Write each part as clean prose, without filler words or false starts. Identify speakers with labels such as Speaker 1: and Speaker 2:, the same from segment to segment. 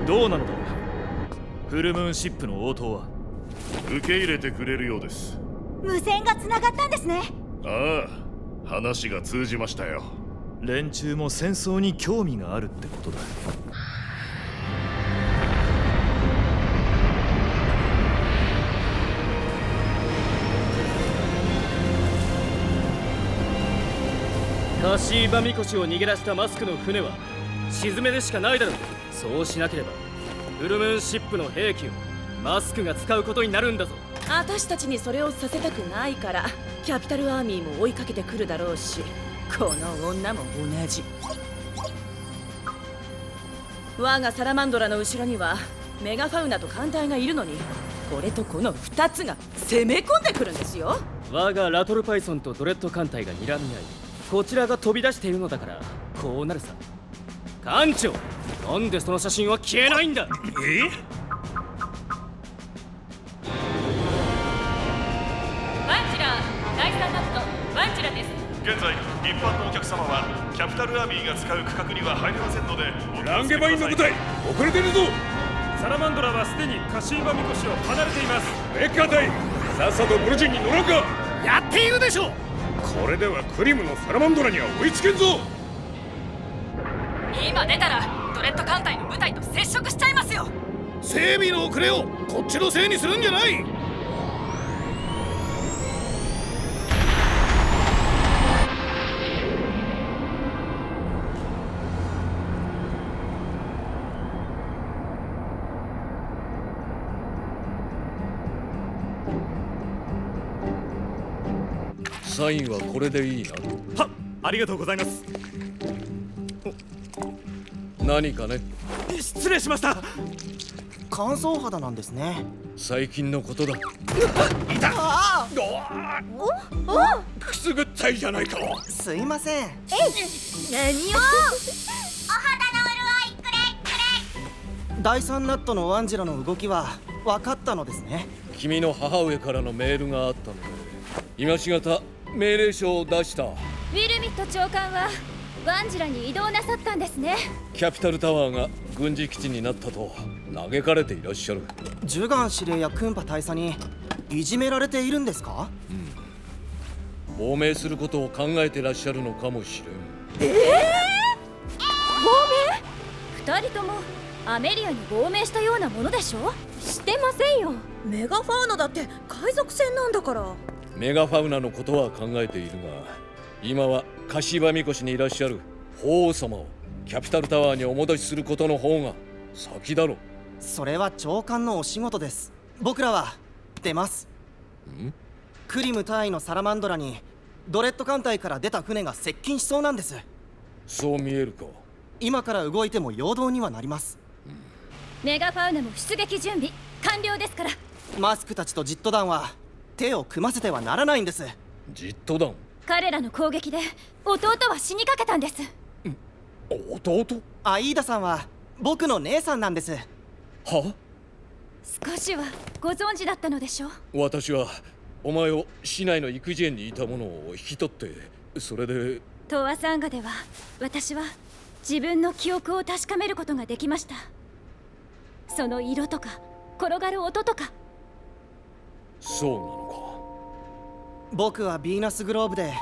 Speaker 1: どうなのだ、フルムーンシップの応答は。
Speaker 2: 受け入れてくれるようです。
Speaker 3: 無線がつながったんですね。
Speaker 2: ああ、話が通じましたよ。
Speaker 1: 連中も戦争に興味があるってことだ。
Speaker 4: カシーバミコシを逃げ出したマスクの船は沈めでしかないだろう。そうしなければフルムーンシップの兵器をマスクが使うことになるんだぞ。
Speaker 5: 私たちにそれをさせたくないからキャピタルアーミーも追いかけてくるだろうし、この女も同じ。我がサラマンドラの後ろにはメガファウナと艦隊がいるのに、これとこの2つが攻め込んでくるんですよ。
Speaker 4: 我がラトルパイソンとドレッド艦隊が睨み合い、こちらが飛び出しているのだからこうなるさ。艦長、なんでその写真は消えないんだ。
Speaker 5: ワンチラ第3ナットワンチラです。
Speaker 2: 現在一般のお客様はキャピタルアーミーが使う区画には入れませんので、
Speaker 6: ランゲバインの部隊遅れてるぞ。
Speaker 7: サラマンドラはすでにカシーバミコシを離れています。
Speaker 6: メッカ隊、さっさとブルジンに乗らんか。
Speaker 7: やっているでしょう。
Speaker 6: これではクリムのサラマンドラには追いつけんぞ。
Speaker 5: 今出たらドレッド艦隊の部隊と接触しちゃいますよ。
Speaker 7: 整備の遅れをこっちのせいにするんじゃない。
Speaker 6: サインはこれでいいな。
Speaker 1: はっ、ありがとうございます。
Speaker 6: 何かね。
Speaker 1: 失礼しました。
Speaker 8: 乾燥肌なんですね。
Speaker 6: 最近のことだ。
Speaker 8: いた。
Speaker 6: くすぐったいじゃないか。
Speaker 8: すいません。
Speaker 3: 何を。お肌の潤いくれくれ。
Speaker 8: 第3ナットのワンジラの動きは分かったのですね。
Speaker 6: 君の母上からのメールがあったので、今しがた命令書を出した。
Speaker 3: ウィルミット長官はワンジラに移動なさったんですね。
Speaker 6: キャピタルタワーが軍事基地になったと嘆かれていらっしゃる。
Speaker 8: ジュガン司令やクンパ大佐にいじめられているんですか？
Speaker 6: 亡命することを考えてらっしゃるのかもしれん。
Speaker 3: 亡命？2人ともアメリアに亡命したようなものでしょ？してませんよ。
Speaker 5: メガファウナだって海賊船なんだから。
Speaker 6: メガファウナのことは考えているが、今はカシバミコシにいらっしゃる法皇様をキャピタルタワーにお戻しすることの方が先だろ。
Speaker 8: それは長官のお仕事です。僕らは出ます。クリム隊のサラマンドラにドレッド艦隊から出た船が接近しそうなんです。
Speaker 6: そう見えるか。
Speaker 8: 今から動いても陽動にはなります。
Speaker 3: メガファウナも出撃準備完了ですから。
Speaker 8: マスクたちとジット団は手を組ませてはならないんです。
Speaker 6: ジット団？
Speaker 3: 彼らの攻撃で弟は死にかけたんです。
Speaker 6: 弟？
Speaker 8: アイーダさんは僕の姉さんなんです。
Speaker 6: は？
Speaker 3: 少しはご存知だったのでしょう。
Speaker 6: 私はお前を市内の育児園にいたものを引き取って、それで。
Speaker 3: トワサンガでは私は自分の記憶を確かめることができました。その色とか転がる音とか。
Speaker 6: そうなのか。
Speaker 8: 僕はヴィーナスグローブで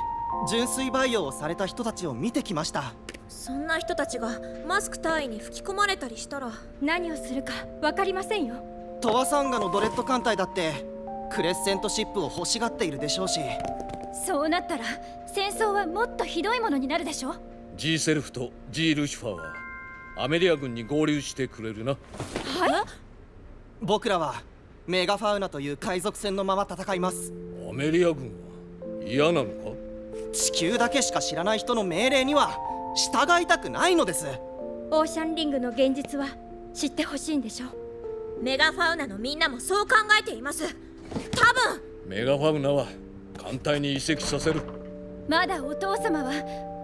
Speaker 8: 純粋培養をされた人たちを見てきました。
Speaker 5: そんな人たちがマスク隊員に吹き込まれたりしたら
Speaker 3: 何をするか分かりませんよ。
Speaker 8: トワサンガのドレッド艦隊だってクレッセントシップを欲しがっているでしょうし。
Speaker 3: そうなったら戦争はもっとひどいものになるでしょ。
Speaker 6: G セルフと G ルシファーはアメリア軍に合流してくれるな。
Speaker 3: はい。
Speaker 8: 僕らはメガファウナという海賊船のまま戦います。
Speaker 6: アメリア軍は嫌なのか？
Speaker 8: 地球だけしか知らない人の命令には従いたくないのです。
Speaker 3: オーシャンリングの現実は知ってほしいんでしょ。
Speaker 5: メガファウナのみんなもそう考えています。多分
Speaker 6: メガファウナは艦隊に移籍させる。
Speaker 3: まだお父様は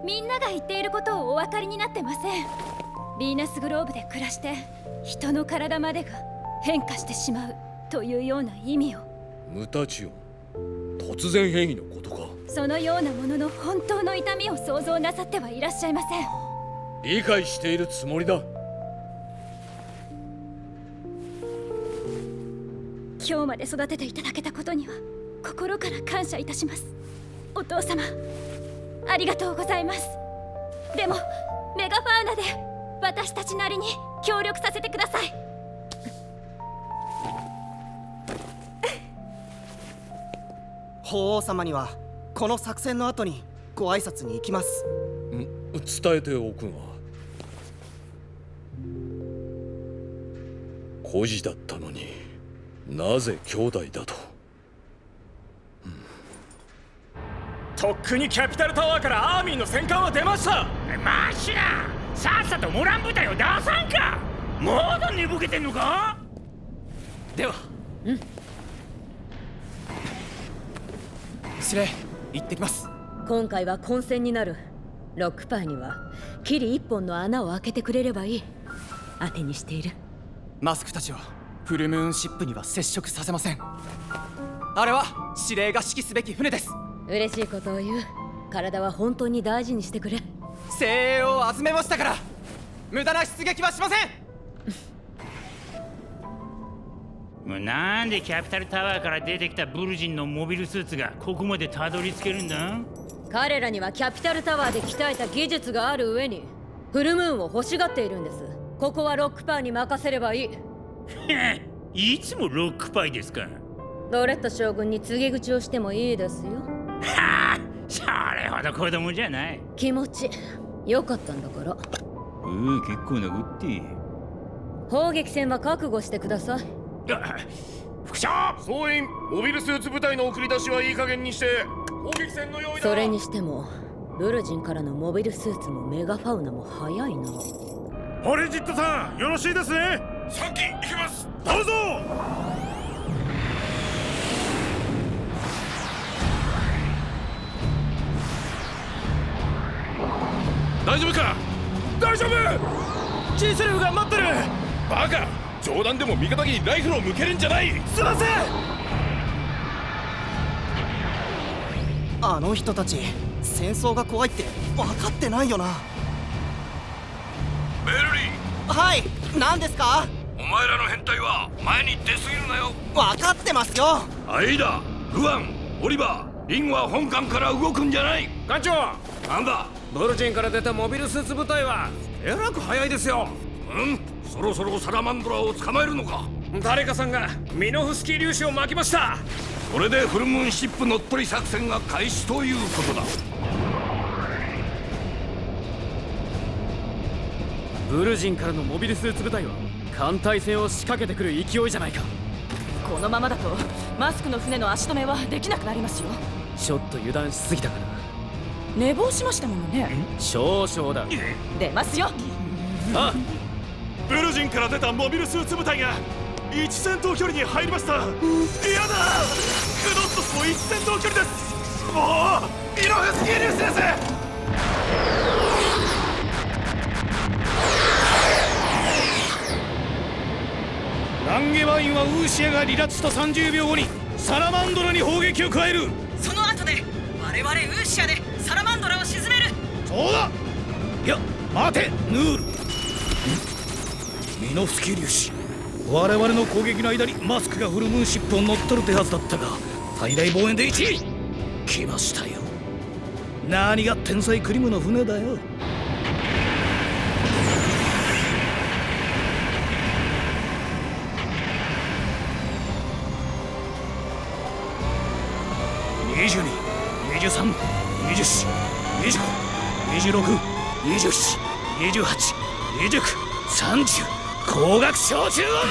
Speaker 3: みんなが言っていることをお分かりになってません。ヴィーナスグローブで暮らして人の体までが変化してしまうというような意味を。
Speaker 6: ムタチオ、突然変異のことか。
Speaker 3: そのようなものの本当の痛みを想像なさってはいらっしゃいません。
Speaker 6: 理解しているつもりだ。
Speaker 3: 今日まで育てていただけたことには心から感謝いたします。お父様、ありがとうございます。でもメガファウナで私たちなりに協力させてください。
Speaker 8: 法王様にはこの作戦の後にご挨拶に行きます。
Speaker 6: 伝えておくが、孤児だったのになぜ兄弟だと。
Speaker 7: とっくにキャピタルタワーからアーミーの戦艦は出ました。
Speaker 9: マシラ、さっさとモラン部隊を出さんか。まだ寝ぼけてんのか。
Speaker 7: では
Speaker 8: 司令、行ってきます。
Speaker 5: 今回は混戦になる。ロックパイにはキリ一本の穴を開けてくれればいい。当てにしている。
Speaker 10: マスクたちをフルムーンシップには接触させません。あれは司令が指揮すべき船です。
Speaker 5: 嬉しいことを言う。体は本当に大事にしてくれ。
Speaker 10: 精鋭を集めましたから無駄な出撃はしません。
Speaker 9: もうなんでキャピタルタワーから出てきたブルジンのモビルスーツがここまでたどり着けるんだ。
Speaker 5: 彼らにはキャピタルタワーで鍛えた技術がある上にフルムーンを欲しがっているんです。ここはロックパイに任せればいい。
Speaker 9: いつもロックパイですか。
Speaker 5: ドレッド将軍に告げ口をしてもいいですよ。
Speaker 9: はあ、それほど子供じゃない。
Speaker 5: 気持ちよかったんだから。
Speaker 9: 結構な打って。
Speaker 5: 砲撃戦は覚悟してください。
Speaker 2: 副長、総員、モビルスーツ部隊の送り出しはいい加減にして砲撃戦の用意だ。
Speaker 5: それにしてもブルジンからのモビルスーツもメガファウナも早いな。
Speaker 2: ホリジットさん、よろしいですね。3機行きます。どうぞ。大丈夫か。大丈夫。
Speaker 7: キーセルフが待ってる。
Speaker 2: バカ、冗談でも味方にライフルを向けるんじゃない。
Speaker 7: すいません。
Speaker 8: あの人たち戦争が怖いって分かってないよな。
Speaker 2: ベルリー。
Speaker 8: はい、何ですか。
Speaker 2: お前らの編隊は前に出すぎるなよ。
Speaker 8: 分かってますよ。
Speaker 2: アイダ、ルアン、オリバー、リンは本艦から動くんじゃない。
Speaker 7: 艦長、
Speaker 2: なんだ。
Speaker 7: ブルジンから出たモビルスーツ部隊はえらく早いですよ。
Speaker 2: そろそろサラマンドラを捕まえるのか。
Speaker 7: 誰かさんがミノフスキー粒子を撒きました。
Speaker 2: これでフルムーンシップ乗っ取り作戦が開始ということだ。
Speaker 4: ブルジンからのモビルスーツ部隊は艦隊戦を仕掛けてくる勢いじゃないか。
Speaker 5: このままだとマスクの船の足止めはできなくなりますよ。
Speaker 4: ちょっと油断しすぎたかな。
Speaker 5: 寝坊しましたものね。
Speaker 4: 少々だ。
Speaker 5: 出ますよ。
Speaker 4: あ、
Speaker 2: ブルジンから出たモビルスーツ部隊が位置戦闘距離に入りました。嫌だ。クドットスも位置戦闘距離です。もうミノフスキー粒子です。
Speaker 7: ランゲワインはウーシアが離脱した30秒後にサラマンドラに砲撃を加える。
Speaker 5: その後で我々ウーシアでサラマンドラを沈める。
Speaker 7: そうだ。いや待てヌール。ミノフスキー粒子、我々の攻撃の間にマスクがフルムーンシップを乗っ取る手はずだったが最大防衛で1位来ましたよ。何が天才クリムの船だよ。22、23、24、25、26、27、28、29、30、高額焼酎を飲めるなよ。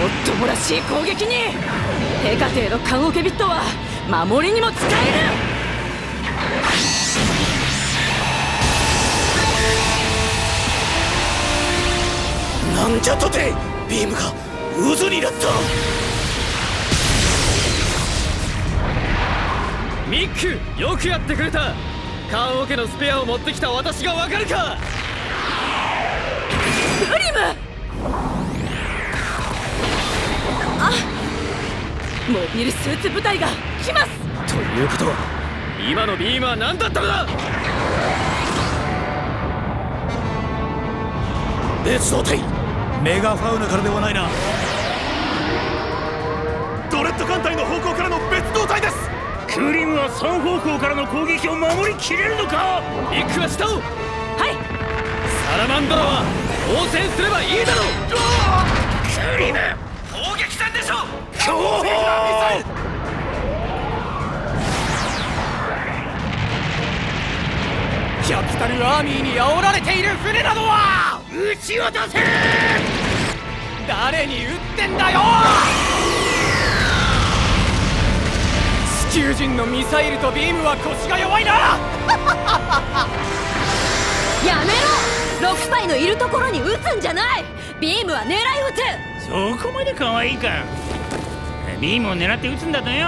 Speaker 5: もっともらしい攻撃にヘカテの缶オケビットは守りにも使え
Speaker 7: る。なんじゃとてビームが渦になった。
Speaker 4: ミック、よくやってくれた。缶オケのスペアを持ってきた私がわかるか。
Speaker 5: グリム。あ、モビルスーツ部隊が来ます。
Speaker 4: ということは今のビームは何だったのだ。
Speaker 7: 別動隊メガファウナからではないな。
Speaker 2: ドレッド艦隊の方向からの別動隊です。
Speaker 9: クリムは3方向からの攻撃を守りきれるのか。
Speaker 4: ミックは下を。
Speaker 5: はい。
Speaker 4: サラマンドラは応戦すればいいだろう。
Speaker 9: クリム
Speaker 4: 砲撃戦でしょ。
Speaker 2: 強砲
Speaker 10: キャピタルアーミーに煽られている船などは
Speaker 9: 撃ち落とせ。
Speaker 10: 誰に撃ってんだよ。地球人のミサイルとビームは腰が弱いな。
Speaker 5: やめろ。ロックパイのいるところに撃つんじゃない。ビームは狙い撃て。
Speaker 9: そこまで可愛いか。ビームを狙って撃つんだとよ。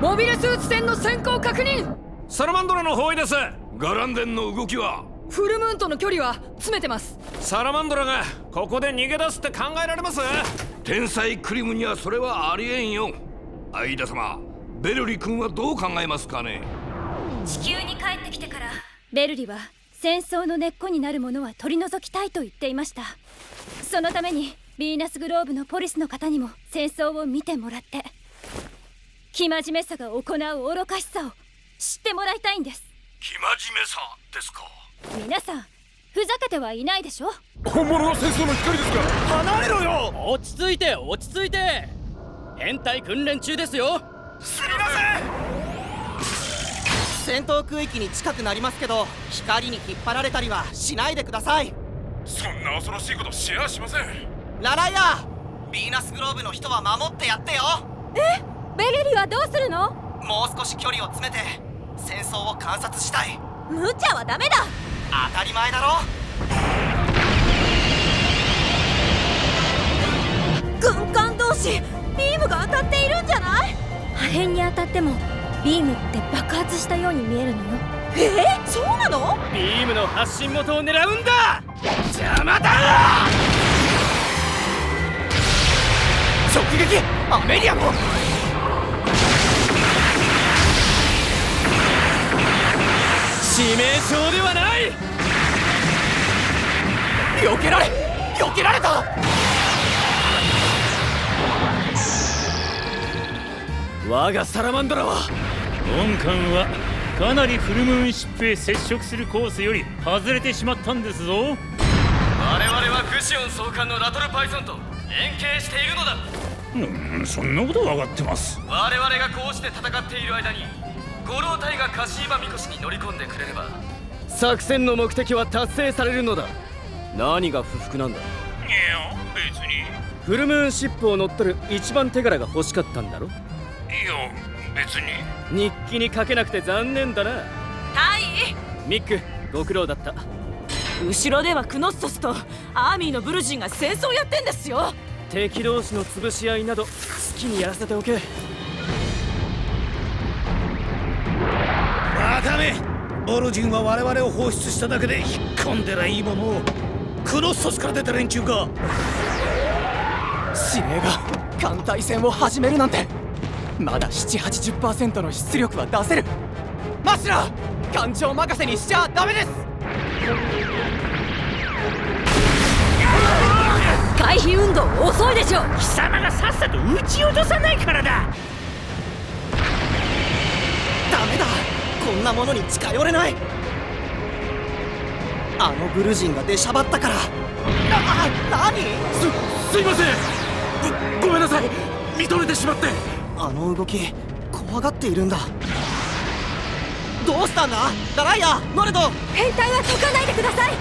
Speaker 5: モビルスーツ戦の先行確認。
Speaker 6: サラマンドラの方位です。ガランデンの動きは。
Speaker 5: フルムーンとの距離は詰めてます。
Speaker 6: サラマンドラがここで逃げ出すって考えられます？天才クリムにはそれはありえんよ。アイダ様、ベルリ君はどう考えますかね。
Speaker 3: 地球に帰ってきてからベルリは戦争の根っこになるものは取り除きたいと言っていました。そのためにヴィーナスグローブのポリスの方にも戦争を見てもらって生真面目さが行う愚かしさを知ってもらいたいんです。
Speaker 6: 生真面目さですか。
Speaker 3: 皆さんふざけてはいないでしょ。
Speaker 2: 本物の戦争の光ですから離れろよ。
Speaker 4: 落ち着いて落ち着いて。編隊訓練中ですよ。
Speaker 2: すみま
Speaker 8: 戦闘区域に近くなりますけど光に引っ張られたりはしないでください。
Speaker 2: せん。そんな恐ろしいことしやしません。
Speaker 8: ラライア、ヴィーナスグローブの人は守ってやってよ。
Speaker 3: ベルリはどうするの？
Speaker 8: もう少し距離を詰めて戦争を観察したい。
Speaker 3: 無茶はダメだ。
Speaker 8: 当たり前だろ。
Speaker 3: 軍艦同士ビームが当たっているんじゃない？破片に当たってもビームって爆発したように見えるのよ。そうなの？
Speaker 4: ビームの発信元を狙うんだ。邪魔だ。
Speaker 10: 直撃アメリアも。
Speaker 4: 致命傷ではない。
Speaker 10: 避けられた。
Speaker 4: 我がサラマンドラは
Speaker 9: 本艦はかなりフルムーンシップへ接触するコースより外れてしまったんですぞ。
Speaker 4: 我々はグシオン総監のラトルパイソンと連携しているのだ。
Speaker 9: そんなこと分かってます。
Speaker 4: 我々がこうして戦っている間に五郎隊がカシーバミコシに乗り込んでくれれば作戦の目的は達成されるのだ。何が不服なんだ。
Speaker 9: いや別に。
Speaker 4: フルムーンシップを乗っ取る一番手柄が欲しかったんだろ。
Speaker 9: いや別に。
Speaker 4: 日記に書けなくて残念だな。
Speaker 5: はい。
Speaker 4: ミック、ご苦労だった。
Speaker 5: 後ろではクノッソスとアーミーのブルジンが戦争やってんですよ。
Speaker 4: 敵同士の潰し合いなど好きにやらせておけ。
Speaker 7: バカめ、オルジンは我々を放出しただけで引っ込んでないいものを。クノッソスから出た連中か。
Speaker 10: 司令が艦隊戦を始めるなんて。まだ 7-80% の出力は出せる。マシラ、艦長任せにしちゃダメです。
Speaker 5: 回避運動遅いでしょ。
Speaker 9: 貴様がさっさと撃ち落とさないからだ。
Speaker 8: ダメだ、こんなものに近寄れない。あのブルジンが出しゃばったから。何？
Speaker 2: すいません。ごめんなさい、見とれてしまって。
Speaker 8: あの動き怖がっているんだ。どうしたんだラライア、ノレド。
Speaker 3: 兵隊は解かないでください。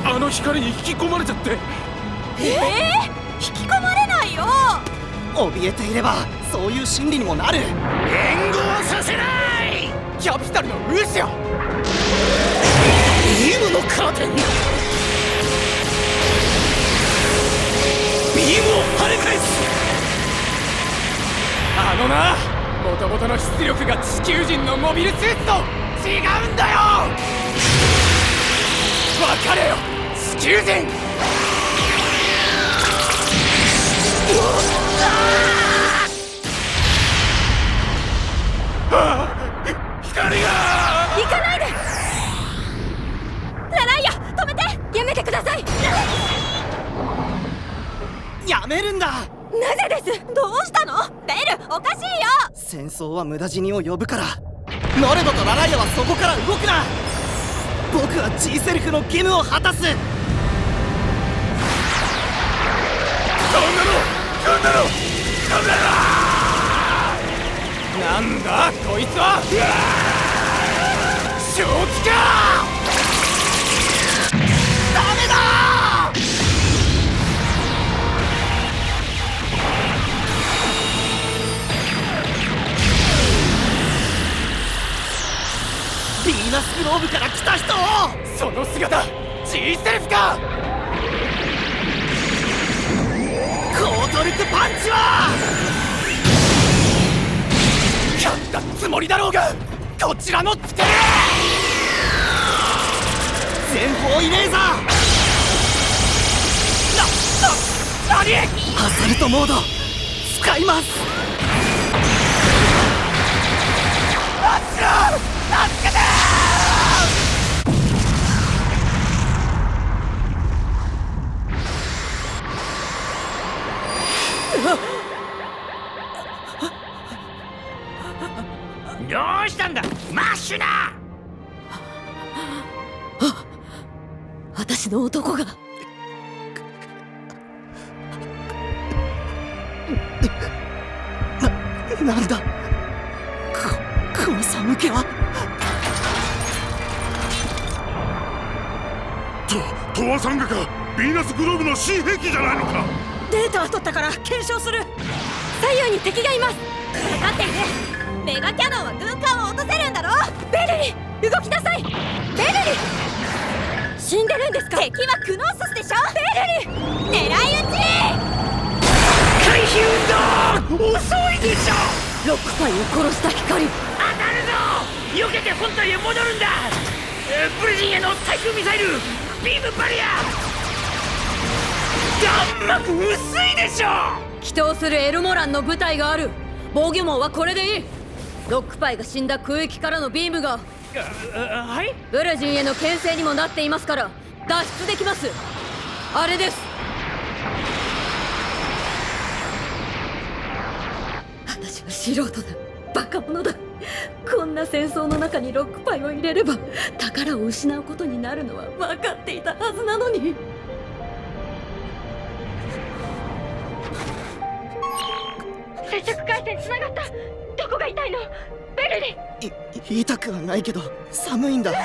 Speaker 2: あの光に引き込まれちゃって。
Speaker 3: 引き込まれないよ。
Speaker 8: 怯えていればそういう心理にもなる。
Speaker 9: 援護はさせない。
Speaker 10: キャピタルのウーシオ。
Speaker 7: ビームのカーテン。ビームを跳ね返す。
Speaker 10: あのな、もともとの出力が地球人のモビルスーツと違うんだよ。別れよ地球人。
Speaker 2: 光が。
Speaker 3: 行かないで。ラライア、止めて。やめてください。
Speaker 8: めるんだ。
Speaker 3: なぜです。どうしたの？ベル、おかしいよ。
Speaker 8: 戦争は無駄死にを呼ぶから。ノルドとラライアはそこから動くな。僕は G セルフの義務を果たす。
Speaker 10: なんだこいつは。正気か。ダメだ。
Speaker 8: ヴィーナスグローブから来た人を。
Speaker 10: その姿 G セルフか。
Speaker 8: コートルクパンチは
Speaker 10: やったつもりだろうがこちらのつける。
Speaker 8: 全方位レーザー。
Speaker 10: 何？
Speaker 8: アサルトモード使います。
Speaker 10: 助けて。
Speaker 9: どうしたんだマッシュナー。
Speaker 5: 私の男が。
Speaker 8: なんだこの寒気は。
Speaker 2: トワサンガか。ヴィーナスグローブの新兵器じゃないのか。
Speaker 3: データは取ったから検証する。左右に敵がいます。分かっている。メガキャノンは軍艦を落とせるんだろ。ベルリ動きなさい。ベルリ死んでるんですか。敵はクノースでしょ。ベルリ狙い撃ち。
Speaker 9: 回避運動遅いでしょ。
Speaker 5: ロックパイを殺した光。
Speaker 9: 当たるぞ。避けて本体へ戻るんだ。ブルジンへの対空ミサイルビームバリア。弾幕薄いでしょ。
Speaker 5: 祈祷するエルモランの部隊がある。防御網はこれでいい。ロックパイが死んだ空域からのビームが
Speaker 9: はい。
Speaker 5: ブルジンへの牽制にもなっていますから脱出できます。あれです。私は素人だ。バカ者だ。こんな戦争の中にロックパイを入れれば宝を失うことになるのは分かっていたはずなのに。
Speaker 3: 接触回線つながった。どこが痛いの？ベルリ。
Speaker 8: 痛くはないけど寒いんだ。
Speaker 3: パイ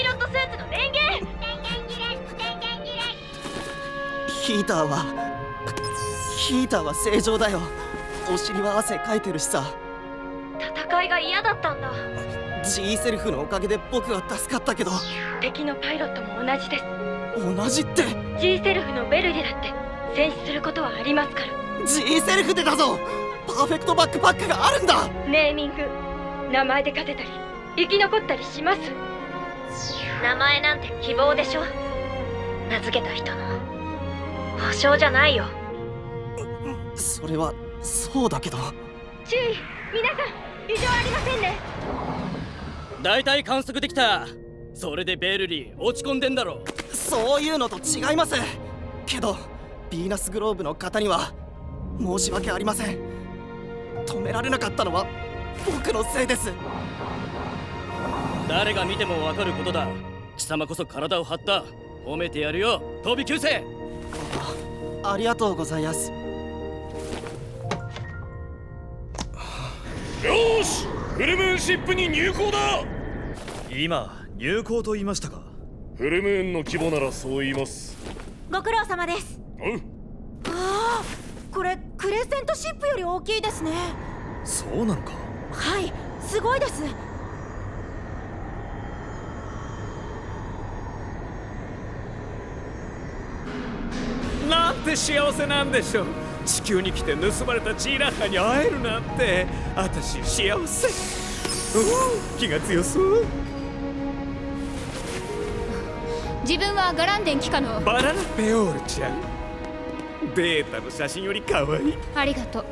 Speaker 3: ロットスーツの電源。
Speaker 8: ヒーターは正常だよ。お尻は汗かいてるしさ。
Speaker 3: 戦いが嫌だったんだ。
Speaker 8: G セルフのおかげで僕は助かったけど。
Speaker 3: 敵のパイロットも同じです。
Speaker 8: 同じって。
Speaker 3: G セルフのベルリだって戦死することはありますから。
Speaker 8: G セルフでだぞ。パーフェクトバックパックがあるんだ。
Speaker 3: ネーミング名前で勝てたり生き残ったりします。名前なんて希望でしょ。名付けた人の保証じゃないよ。
Speaker 8: それはそうだけど。
Speaker 3: 注意皆さん、異常ありませんね。
Speaker 4: 大体観測できた。それでベルリー落ち込んでんだろ。
Speaker 8: そういうのと違いますけど、ヴィーナスグローブの方には申し訳ありません。止められなかったのは僕のせいです。
Speaker 4: 誰が見てもわかることだ。貴様こそ体を張った。褒めてやるよ飛び級生。
Speaker 8: ありがとうございます。
Speaker 2: よーし、フルムーンシップに入港だ。
Speaker 1: 今入港と言いましたか。
Speaker 2: フルムーンの規模ならそう言います。
Speaker 3: ご苦労様です。ああ、これクレセントシップより大きいですね。
Speaker 1: そうなのか。
Speaker 3: はい、すごいです。
Speaker 11: なんて幸せなんでしょう。地球に来て盗まれたジーラッハに会えるなんて。私幸せ。気が強そう。
Speaker 3: 自分はガランデン機下の
Speaker 11: バナナペオールちゃん。データの写真より可愛い。
Speaker 3: ありがと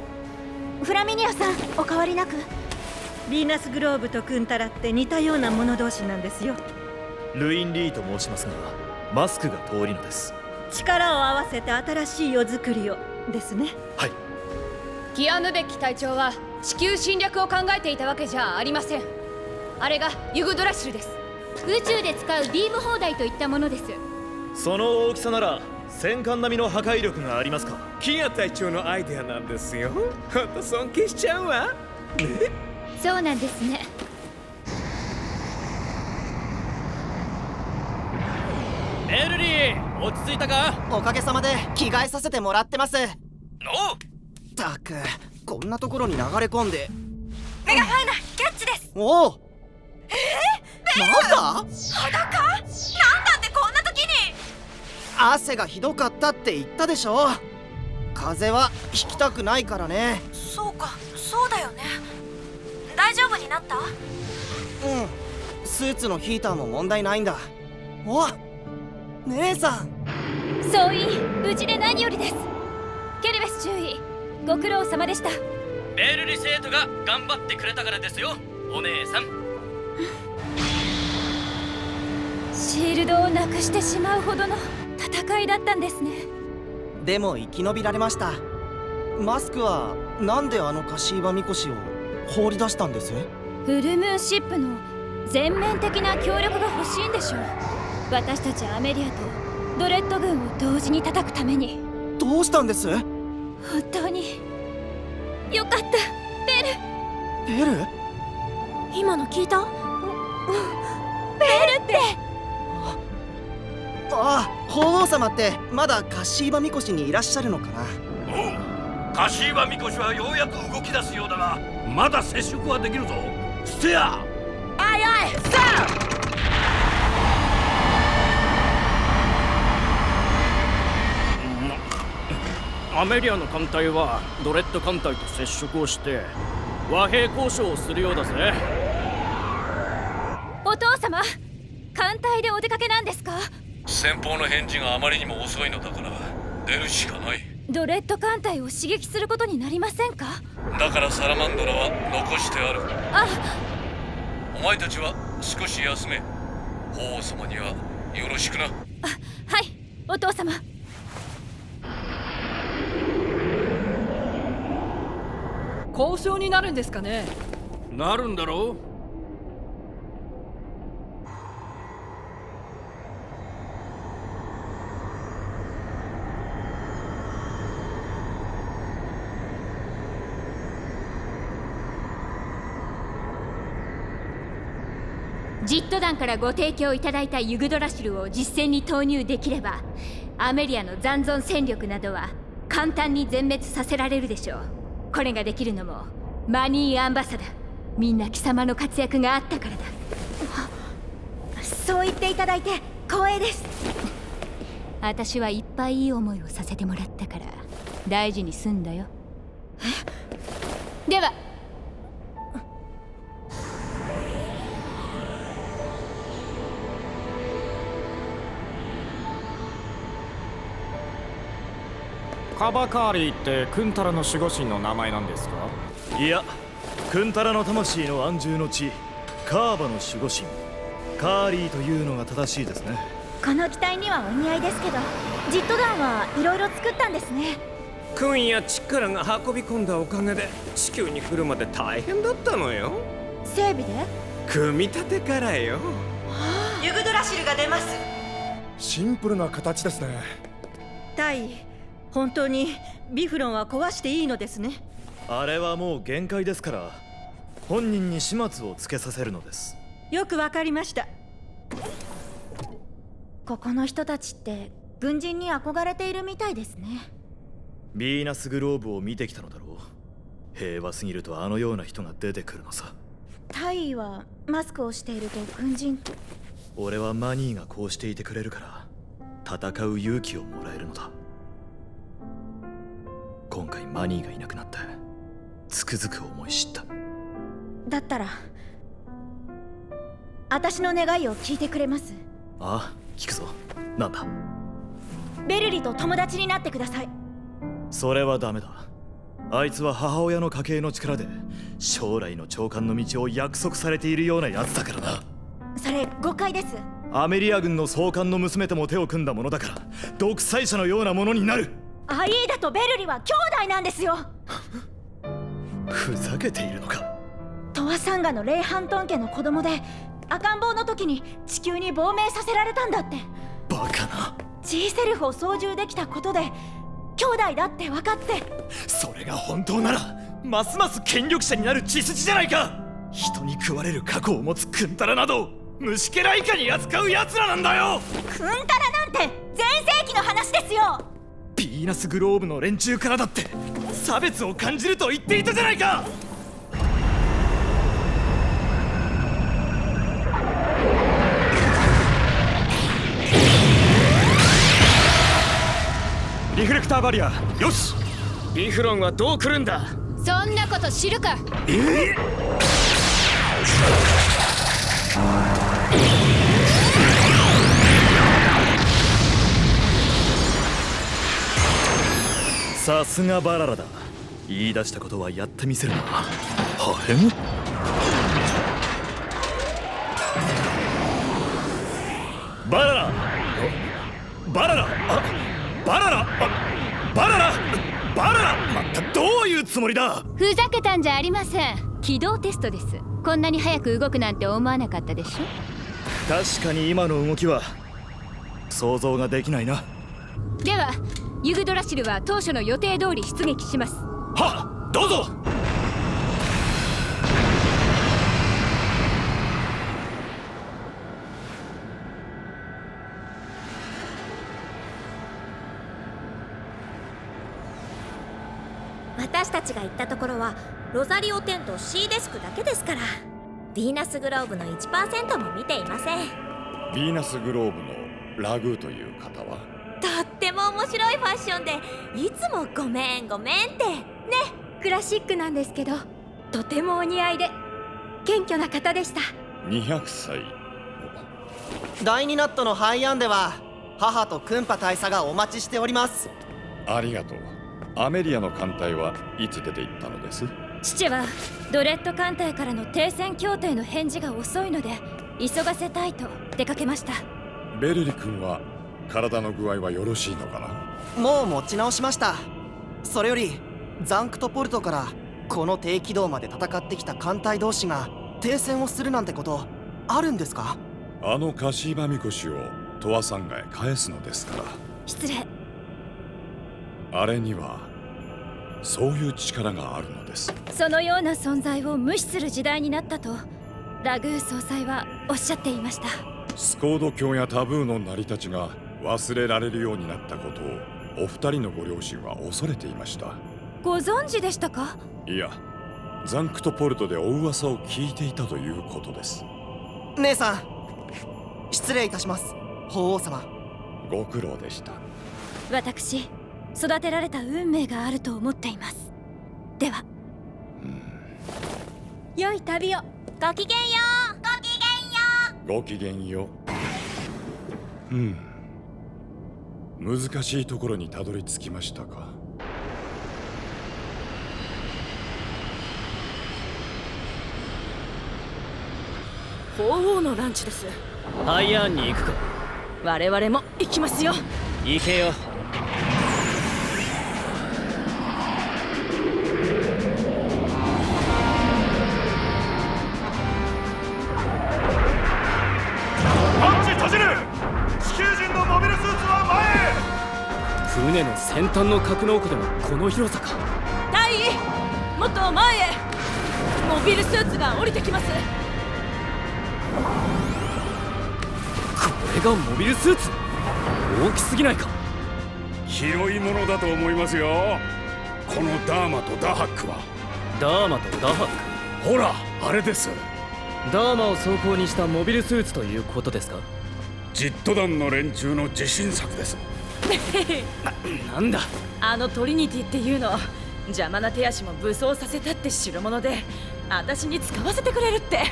Speaker 3: う。フラミニアさん、お変わりなく。
Speaker 12: ヴィーナスグローブとクンタラって似たようなもの同士なんですよ。
Speaker 1: ルイン・リーと申しますが、マスクが通りのです。
Speaker 12: 力を合わせて新しい世作りをですね。
Speaker 13: キアヌベッキ隊長は地球侵略を考えていたわけじゃありません。あれがユグドラシルです。
Speaker 3: 宇宙で使うビーム砲台といったものです。
Speaker 1: その大きさなら戦艦並みの破壊力がありますか？
Speaker 11: キア隊長のアイデアなんですよ。ほんと尊敬しちゃうわ。
Speaker 3: そうなんですね。
Speaker 4: エルリー、落ち着いたか？
Speaker 8: おかげさまで着替えさせてもらってます。
Speaker 4: おう。
Speaker 8: ったく、こんなところに流れ込んで。
Speaker 5: メガファイナキャッチです。
Speaker 8: おお。なんだ？
Speaker 5: 裸？なんだってこんな時に。
Speaker 8: 汗がひどかったって言ったでしょ。風邪はひきたくないからね。
Speaker 5: そうか、そうだよね。大丈夫になった？
Speaker 8: うん、スーツのヒーターも問題ないんだ。お、姉さん。
Speaker 3: 総員無事で何よりです。ケルベス中尉、ご苦労様でした。
Speaker 4: ベルリ生徒が頑張ってくれたからですよ、お姉さん。
Speaker 3: シールドをなくしてしまうほどの戦いだったんですね。
Speaker 8: でも生き延びられました。マスクはなんであのカシーバミコシを放り出したんです？
Speaker 3: フルムーンシップの全面的な協力が欲しいんでしょう。私たちアメリアとドレッド軍を同時に叩くために。
Speaker 8: どうしたんです？
Speaker 3: 本当によかった。
Speaker 8: ベル？
Speaker 5: 今の聞いた？
Speaker 3: ベルって。
Speaker 8: ああ、法皇様ってまだカシーバミコシにいらっしゃるのかな？
Speaker 6: おう、カシーバミコシはようやく動き出すようだが、まだ接触はできるぞ。ステア。
Speaker 5: アイアイ、スター。
Speaker 4: アメリアの艦隊はドレッド艦隊と接触をして和平交渉をするようだぜ。
Speaker 3: お父様、艦隊でお出かけなんですか？
Speaker 6: 先方の返事があまりにも遅いのだから出るしかない。
Speaker 3: ドレッド艦隊を刺激することになりませんか？
Speaker 6: だからサラマンドラは残してある。
Speaker 3: あ、
Speaker 6: お前たちは少し休め。法皇様にはよろしくな。
Speaker 3: はい、お父様。
Speaker 5: 交渉になるんですかね？
Speaker 11: なるんだろう。
Speaker 3: ジット団からご提供いただいたユグドラシルを実戦に投入できれば、アメリアの残存戦力などは簡単に全滅させられるでしょう。これができるのもマニーアンバサダー、みんな貴様の活躍があったからだ。そう言っていただいて光栄です。私はいっぱいいい思いをさせてもらったから大事にすんだよ。では
Speaker 14: カバカーリーってクンタラの守護神の名前なんですか？
Speaker 1: いや、クンタラの魂の安住の地、カーバの守護神カーリーというのが正しいですね。
Speaker 5: この機体にはお似合いですけど、ジット団はいろいろ作ったんですね。
Speaker 11: クンやチッカラが運び込んだおかげで地球に来るまで大変だったのよ。
Speaker 5: 整備で？
Speaker 11: 組み立てからよ。
Speaker 12: ユグドラシルが出ます。
Speaker 14: シンプルな形ですね。
Speaker 12: タイ、本当にビフロンは壊していいのですね。
Speaker 1: あれはもう限界ですから、本人に始末をつけさせるのです。
Speaker 12: よくわかりました。
Speaker 5: ここの人たちって軍人に憧れているみたいですね。
Speaker 1: ヴィーナスグローブを見てきたのだろう。平和すぎるとあのような人が出てくるのさ。
Speaker 5: タイはマスクをしていると軍人と。
Speaker 1: 俺はマニーがこうしていてくれるから戦う勇気をもらえるのだ。今回マニーがいなくなってつくづく思い知った。
Speaker 5: だったら私の願いを聞いてくれます？
Speaker 1: ああ、聞くぞ。なんだ？
Speaker 5: ベルリと友達になってください。
Speaker 1: それはダメだ。あいつは母親の家系の力で将来の長官の道を約束されているようなやつだからな。
Speaker 5: それ誤解です。
Speaker 1: アメリア軍の総監の娘とも手を組んだものだから独裁者のようなものになる。
Speaker 12: アイーダとベルリは兄弟なんですよ。
Speaker 1: ふざけているのか。
Speaker 12: トワサンガのレイ・ハントン家の子供で赤ん坊の時に地球に亡命させられたんだって。
Speaker 1: バカな。
Speaker 12: G セルフを操縦できたことで兄弟だって分かって。
Speaker 1: それが本当ならますます権力者になる血筋じゃないか。人に食われる過去を持つクンタラなど虫けら以下に扱う奴らなんだよ。
Speaker 12: クンタラなんて全盛期の話ですよ。
Speaker 1: ヴィーナスグローブの連中からだって差別を感じると言っていたじゃないか。リフレクターバリア、よし。
Speaker 11: ビフロンはどう来るんだ。
Speaker 13: そんなこと知るか。
Speaker 1: さすがバララだ。言い出したことはやってみせるな。破片？バララ、バララ、バララ、バララ、バララ、まったどういうつもりだ。
Speaker 3: ふざけたんじゃありません。起動テストです。こんなに早く動くなんて思わなかったでしょ。
Speaker 1: 確かに今の動きは想像ができないな。
Speaker 3: ではユグドラシルは当初の予定通り出撃します。
Speaker 1: はっ、どうぞ。
Speaker 15: 私たちが行ったところはロザリオ10と C デスクだけですから。ヴィーナスグローブの 1% も見ていません。
Speaker 16: ヴィーナスグローブのラグーという方は
Speaker 15: とっても面白いファッションでいつもごめんごめんってね。
Speaker 3: クラシックなんですけどとてもお似合いで謙虚な方でした。
Speaker 16: 200歳。
Speaker 8: 第2ナットのハイアンでは母とクンパ大佐がお待ちしております。
Speaker 16: ありがとう。アメリアの艦隊はいつ出て行ったのです？
Speaker 3: 父はドレッド艦隊からの停戦協定の返事が遅いので急がせたいと出かけました。
Speaker 16: ベルリ君は体の具合はよろしいのかな？
Speaker 8: もう持ち直しました。それよりザンクトポルトからこの低軌道まで戦ってきた艦隊同士が停戦をするなんてことあるんですか？
Speaker 16: あのカシーバミコシをトワサンガへ返すのですから。
Speaker 3: 失礼。
Speaker 16: あれにはそういう力があるのです。
Speaker 3: そのような存在を無視する時代になったとラグー総裁はおっしゃっていました。
Speaker 16: スコード教やタブーの成り立ちが忘れられるようになったことをお二人のご両親は恐れていました。
Speaker 3: ご存知でしたか？
Speaker 16: いや、ザンクトポルトでお噂を聞いていたということです。
Speaker 8: 姉さん、失礼いたします。法皇様、
Speaker 16: ご苦労でした。
Speaker 3: 私育てられた運命があると思っています。では、
Speaker 15: 良い旅を。ごきげんよう。ごきげんよ
Speaker 16: ごきげんよう。難しいところにたどり着きましたか。
Speaker 5: 法皇のランチです。
Speaker 4: ハイアンに行くか？
Speaker 5: 我々も行きますよ。
Speaker 4: 行けよ。船の先端の格納庫でもこの広さか。
Speaker 5: 隊員、もっと前へ。モビルスーツが降りてきます。
Speaker 4: これがモビルスーツ？大きすぎないか？
Speaker 17: 広いものだと思いますよ。このダーマとダハックは。
Speaker 4: ダーマとダハック？
Speaker 17: ほら、あれです。
Speaker 4: ダーマを装甲にしたモビルスーツということですか？
Speaker 17: ジット団の連中の自信作です。
Speaker 4: なんだ
Speaker 5: あのトリニティっていうの邪魔な手足も武装させたって代物で私に使わせてくれるって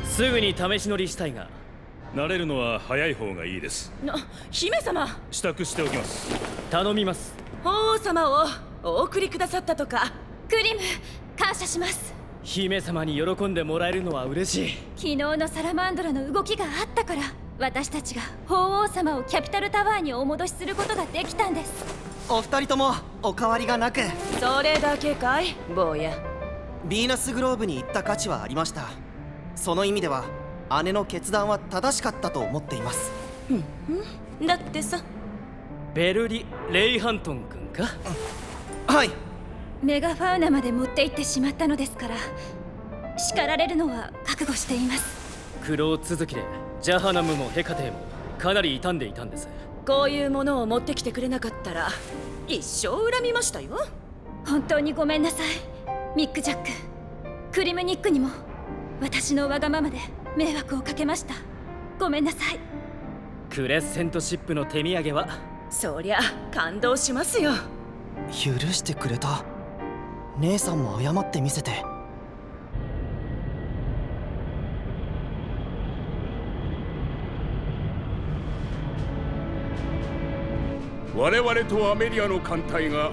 Speaker 4: すぐに試し乗りしたいが。
Speaker 2: 慣れるのは早い方がいいです。
Speaker 5: 姫様、
Speaker 2: 支度しておきます。
Speaker 4: 頼みます。
Speaker 5: 法皇様をお送りくださったとか。
Speaker 3: クリム、感謝します。
Speaker 4: 姫様に喜んでもらえるのは嬉しい。
Speaker 3: 昨日のサラマンドラの動きがあったから私たちが法王様をキャピタルタワーにお戻しすることができたんです。
Speaker 8: お二人ともお変わりがなく。
Speaker 5: それだけかい坊や。
Speaker 8: ヴィーナスグローブに行った価値はありました。その意味では姉の決断は正しかったと思っています。
Speaker 5: だってさ。
Speaker 4: ベルリ・レイハントン君か。
Speaker 8: はい。
Speaker 3: メガファウナまで持って行ってしまったのですから叱られるのは覚悟しています。
Speaker 4: 苦労続きでジャハナムもヘカテもかなり傷んでいたんです。
Speaker 5: こういうものを持ってきてくれなかったら一生恨みましたよ。
Speaker 3: 本当にごめんなさいミック・ジャック。クリムニックにも私のわがままで迷惑をかけました。ごめんなさい。
Speaker 4: クレッセントシップの手土産は
Speaker 5: そりゃ感動しますよ。
Speaker 8: 許してくれた。姉さんも謝ってみせて。
Speaker 17: 我々とアメリアの艦隊が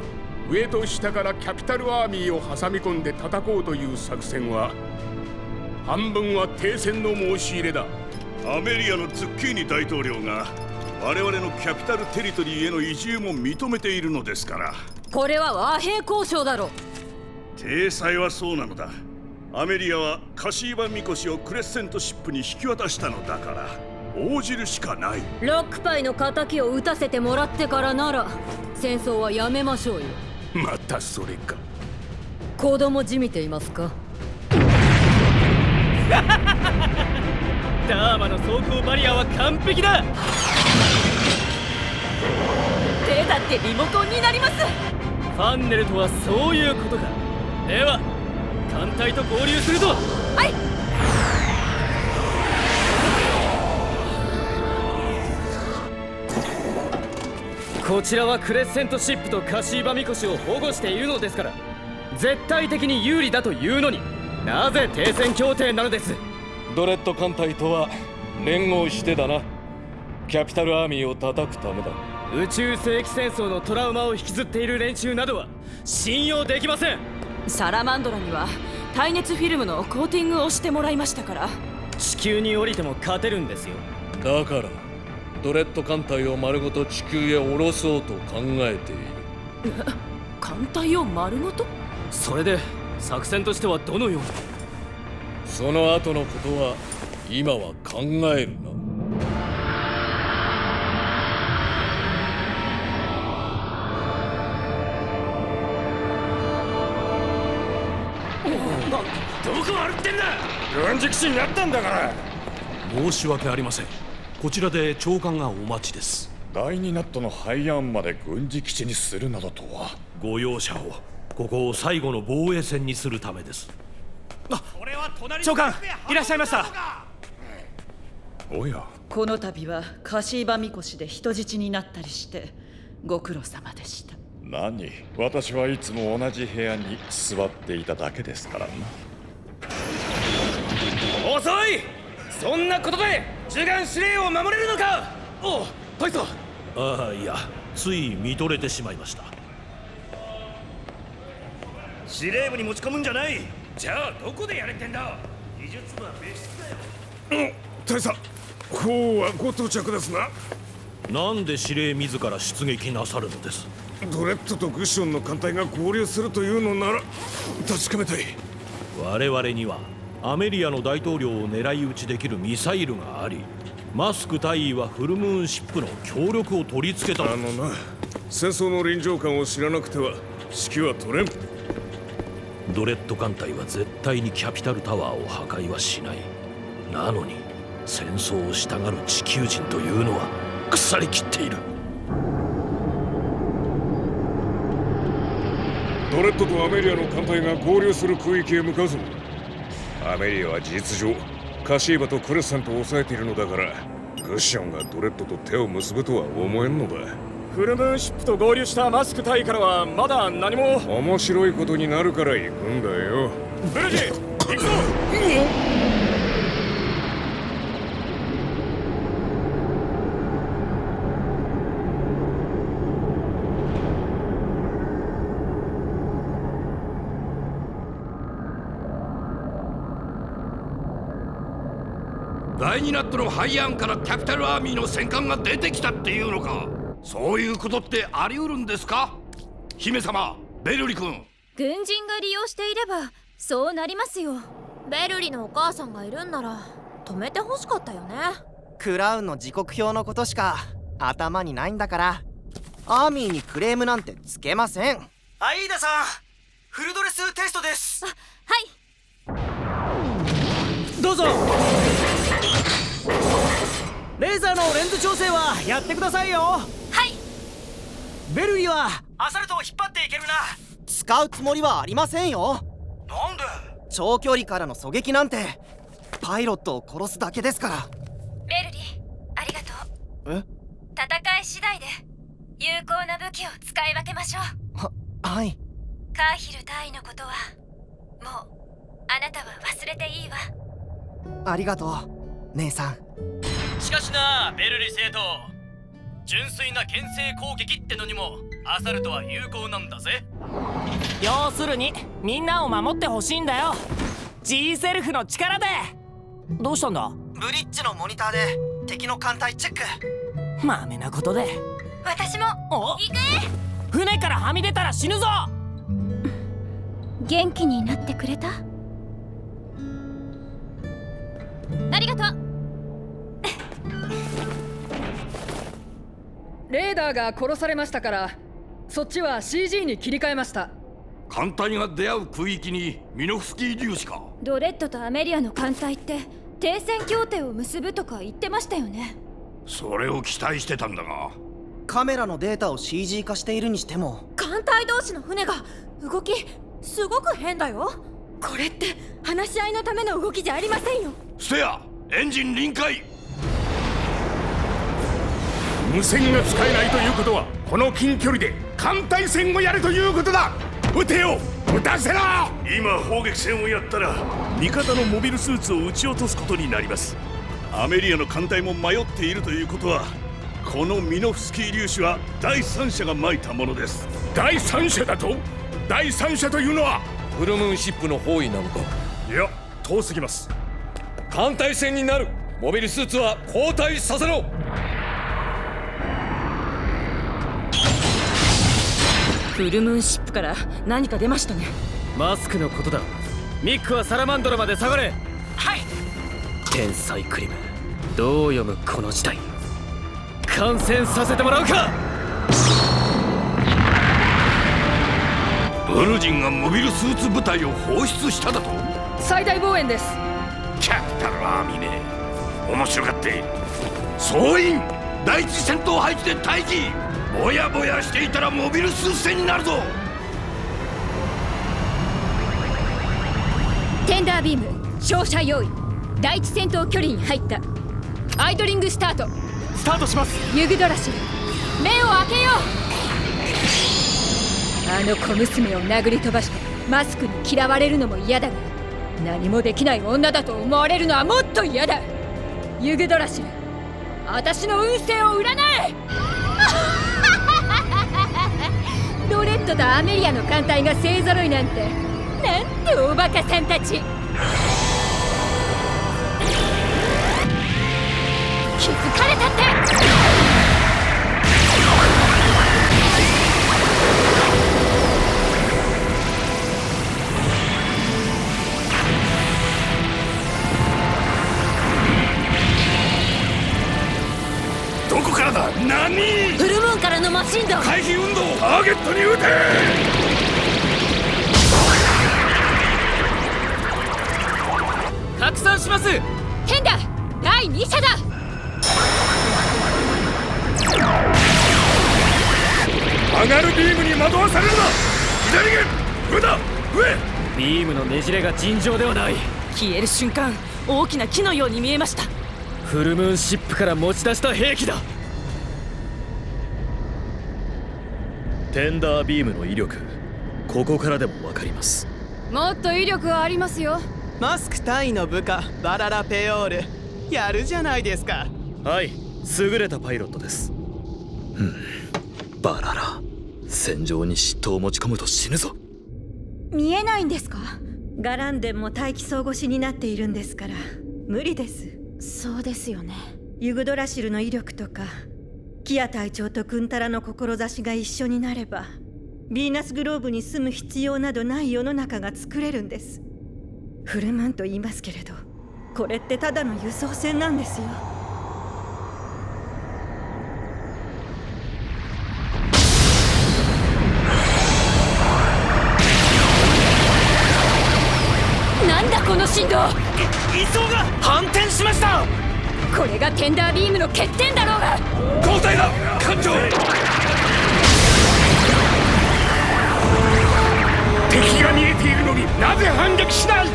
Speaker 17: 上と下からキャピタルアーミーを挟み込んで叩こうという作戦は半分は停戦の申し入れだ。
Speaker 2: アメリアのズッキーニ大統領が我々のキャピタルテリトリーへの移住も認めているのですから。こ
Speaker 5: れは和平交渉だろ。
Speaker 2: 体裁はそうなのだ。アメリアはカシーバミコシをクレッセントシップに引き渡したのだから応じるしかない。
Speaker 5: ロックパイの仇を撃たせてもらってからなら戦争はやめましょうよ。
Speaker 17: またそれか。
Speaker 5: 子供じみていますか。
Speaker 4: ダーマの装甲バリアは完璧だ。
Speaker 5: 手だってリモコンになります。
Speaker 4: ファンネルとはそういうことか。では艦隊と合流するぞ。
Speaker 5: はい。
Speaker 4: こちらはクレッセントシップとカシーバミコシを保護しているのですから絶対的に有利だというのになぜ停戦協定なのです。
Speaker 6: ドレッド艦隊とは連合してだな。キャピタルアーミーを叩くためだ。
Speaker 4: 宇宙世紀戦争のトラウマを引きずっている連中などは信用できません。
Speaker 5: サラマンドラには耐熱フィルムのコーティングをしてもらいましたから。
Speaker 4: 地球に降りても勝てるんですよ。
Speaker 6: だからドレッド艦隊を丸ごと地球へ降ろそうと考えている。
Speaker 5: 艦隊を丸ごと？
Speaker 4: それで作戦としてはどのように？
Speaker 6: その後のことは今は考えるな。
Speaker 2: どこ歩ってんだ。
Speaker 17: 軍事基地になったんだから。
Speaker 2: 申し訳ありません。こちらで長官がお待ちです。
Speaker 16: 第2ナットの廃案まで軍事基地にするなどとは。
Speaker 2: ご容赦を。ここを最後の防衛戦にするためです。
Speaker 1: 長官いらっしゃいました。
Speaker 16: おや、
Speaker 5: この度はカシーバミコシで人質になったりしてご苦労様でした。
Speaker 16: 何、私はいつも同じ部屋に座っていただけですからな。
Speaker 1: 遅い。そんなことで主眼司令を守れるのか。おう大佐。
Speaker 2: ああ、いや、つい見とれてしまいました。司令部に持ち込むんじゃない。じゃあどこでやれてんだ。技術部は別室だよ。
Speaker 17: 大佐、こうはご到着ですな。
Speaker 2: なんで司令自ら出撃なさるのです。
Speaker 17: ドレッドとグッションの艦隊が合流するというのなら確かめたい。
Speaker 2: 我々にはアメリアの大統領を狙い撃ちできるミサイルがあり、マスク大尉はフルムーンシップの協力を取り付けた。
Speaker 17: 戦争の臨場感を知らなくては指揮は取れん。
Speaker 2: ドレッド艦隊は絶対にキャピタルタワーを破壊はしない。なのに戦争をしたがる地球人というのは腐りきっている。
Speaker 17: ドレッドとアメリアの艦隊が合流する空域へ向かうぞ。アメリアは事実上カシーバとクレッセントを抑えているのだから、グッションがドレッドと手を結ぶとは思えんのだ。
Speaker 14: フルムーンシップと合流したマスク隊からはまだ何も。
Speaker 17: 面白いことになるから行くんだよ。
Speaker 14: ブルジー行くぞ。
Speaker 18: 第2ナットのハイアーンからキャピタルアーミーの戦艦が出てきたっていうのか。そういうことってあり得るんですか？姫様、ベルリ君。
Speaker 3: 軍人が利用していればそうなりますよ。
Speaker 15: ベルリのお母さんがいるんなら止めてほしかったよね。
Speaker 8: クラウンの時刻表のことしか頭にないんだから、アーミーにクレームなんてつけません。
Speaker 10: アイーダさん、フルドレステストです。
Speaker 3: はい、
Speaker 10: どうぞ。レーザーのレンズ調整はやってくださいよ。
Speaker 3: はい。
Speaker 10: ベルリはアサルトを引っ張っていけるな。
Speaker 8: 使うつもりはありませんよ。
Speaker 10: なんで？
Speaker 8: 長距離からの狙撃なんてパイロットを殺すだけですから。
Speaker 3: ベルリ、ありがとう。戦い次第で有効な武器を使い分けましょう。
Speaker 8: はい。
Speaker 3: カーヒル大尉のことはもうあなたは忘れていいわ。
Speaker 8: ありがとう姉さん。
Speaker 4: しかしな、ベルリ生徒、純粋な牽制攻撃ってのにもアサルトは有効なんだぜ。
Speaker 10: 要するにみんなを守ってほしいんだよ、 G セルフの力で。どうしたんだ？
Speaker 8: ブリッジのモニターで敵の艦隊チェック。
Speaker 10: まめなことで。
Speaker 3: 私も行く。
Speaker 10: 船からはみ出たら死ぬぞ。
Speaker 3: 元気になってくれた？ありがとう。
Speaker 19: レーダーが殺されましたから、そっちは CG に切り替えました。
Speaker 18: 艦隊が出会う区域にミノフスキー粒子か。
Speaker 3: ドレッドとアメリアの艦隊って停戦協定を結ぶとか言ってましたよね。
Speaker 18: それを期待してたんだが。
Speaker 8: カメラのデータを CG 化しているにしても、
Speaker 5: 艦隊同士の船が動きすごく変だよ。これって話し合いのための動きじゃありませんよ。
Speaker 18: ステア、エンジン臨界。
Speaker 2: 無線が使えないということは、この近距離で艦隊戦をやるということだ。撃てよ、撃たせろ。
Speaker 17: 今砲撃戦をやったら味方のモビルスーツを撃ち落とすことになります。アメリアの艦隊も迷っているということは、このミノフスキー粒子は第三者が撒いたものです。
Speaker 2: 第三者だと？第三者というのは
Speaker 6: フルムーンシップの包囲なのか？
Speaker 17: いや、遠すぎます。
Speaker 6: 艦隊戦になる。モビルスーツは交代させろ。
Speaker 5: フルムーンシップから何か出ましたね。
Speaker 4: マスクのことだ。ミックはサラマンドラまで下がれ。
Speaker 10: はい。
Speaker 4: 天才クリム、どう読むこの時代。観戦させてもらうか。
Speaker 18: ブルジンがモビルスーツ部隊を放出しただと？
Speaker 19: 最大防衛です。
Speaker 18: キャピタルアーミーね、面白がって。総員第一戦闘配置で待機。ぼやぼやしていたらモビルスーツ戦になるぞ。
Speaker 3: テンダービーム照射用意。第一戦闘距離に入った。アイドリングスタート。
Speaker 10: スタートします。
Speaker 3: ユグドラシル、目を開けよう。あの小娘を殴り飛ばしてマスクに嫌われるのも嫌だが、何もできない女だと思われるのはもっと嫌だ。ユグドラシル、私の運勢を占え。ドレッドとアメリアの艦隊が勢ぞろいなんて、なんておバカさんたち。気づかれたって。
Speaker 18: どこからだ？何？
Speaker 5: フルムーンからのマシンだ。
Speaker 18: 回避運動、ターゲットに撃て。
Speaker 4: 拡散します。
Speaker 3: テンダ第2射だ。
Speaker 2: 上がるビームに惑わされるな。左舷、上だ、上。
Speaker 4: ビームのねじれが尋常ではない。
Speaker 5: 消える瞬間、大きな木のように見えました。
Speaker 4: フルムーンシップから持ち出した兵器だ。
Speaker 1: テンダービームの威力、ここからでも分かります。
Speaker 19: もっと威力はありますよ。
Speaker 10: マスク隊の部下バララ・ペオール、やるじゃないですか。
Speaker 1: はい、優れたパイロットです。バララ、戦場に嫉妬を持ち込むと死ぬぞ。
Speaker 12: 見えないんですか？
Speaker 5: ガランデンも大気相互しになっているんですから無理です。そうですよね。ユグドラシルの威力とかキア隊長とクンタラの志が一緒になればヴィーナスグローブに住む必要などない世の中が作れるんです。フルムーンと言いますけれど、これってただの輸送船なんですよ。
Speaker 3: なんだこの振動。
Speaker 1: 位相が反転しました。
Speaker 3: これがテンダービームの欠点だろうが。
Speaker 18: 交代だ艦長。敵が見えているのになぜ反撃しない。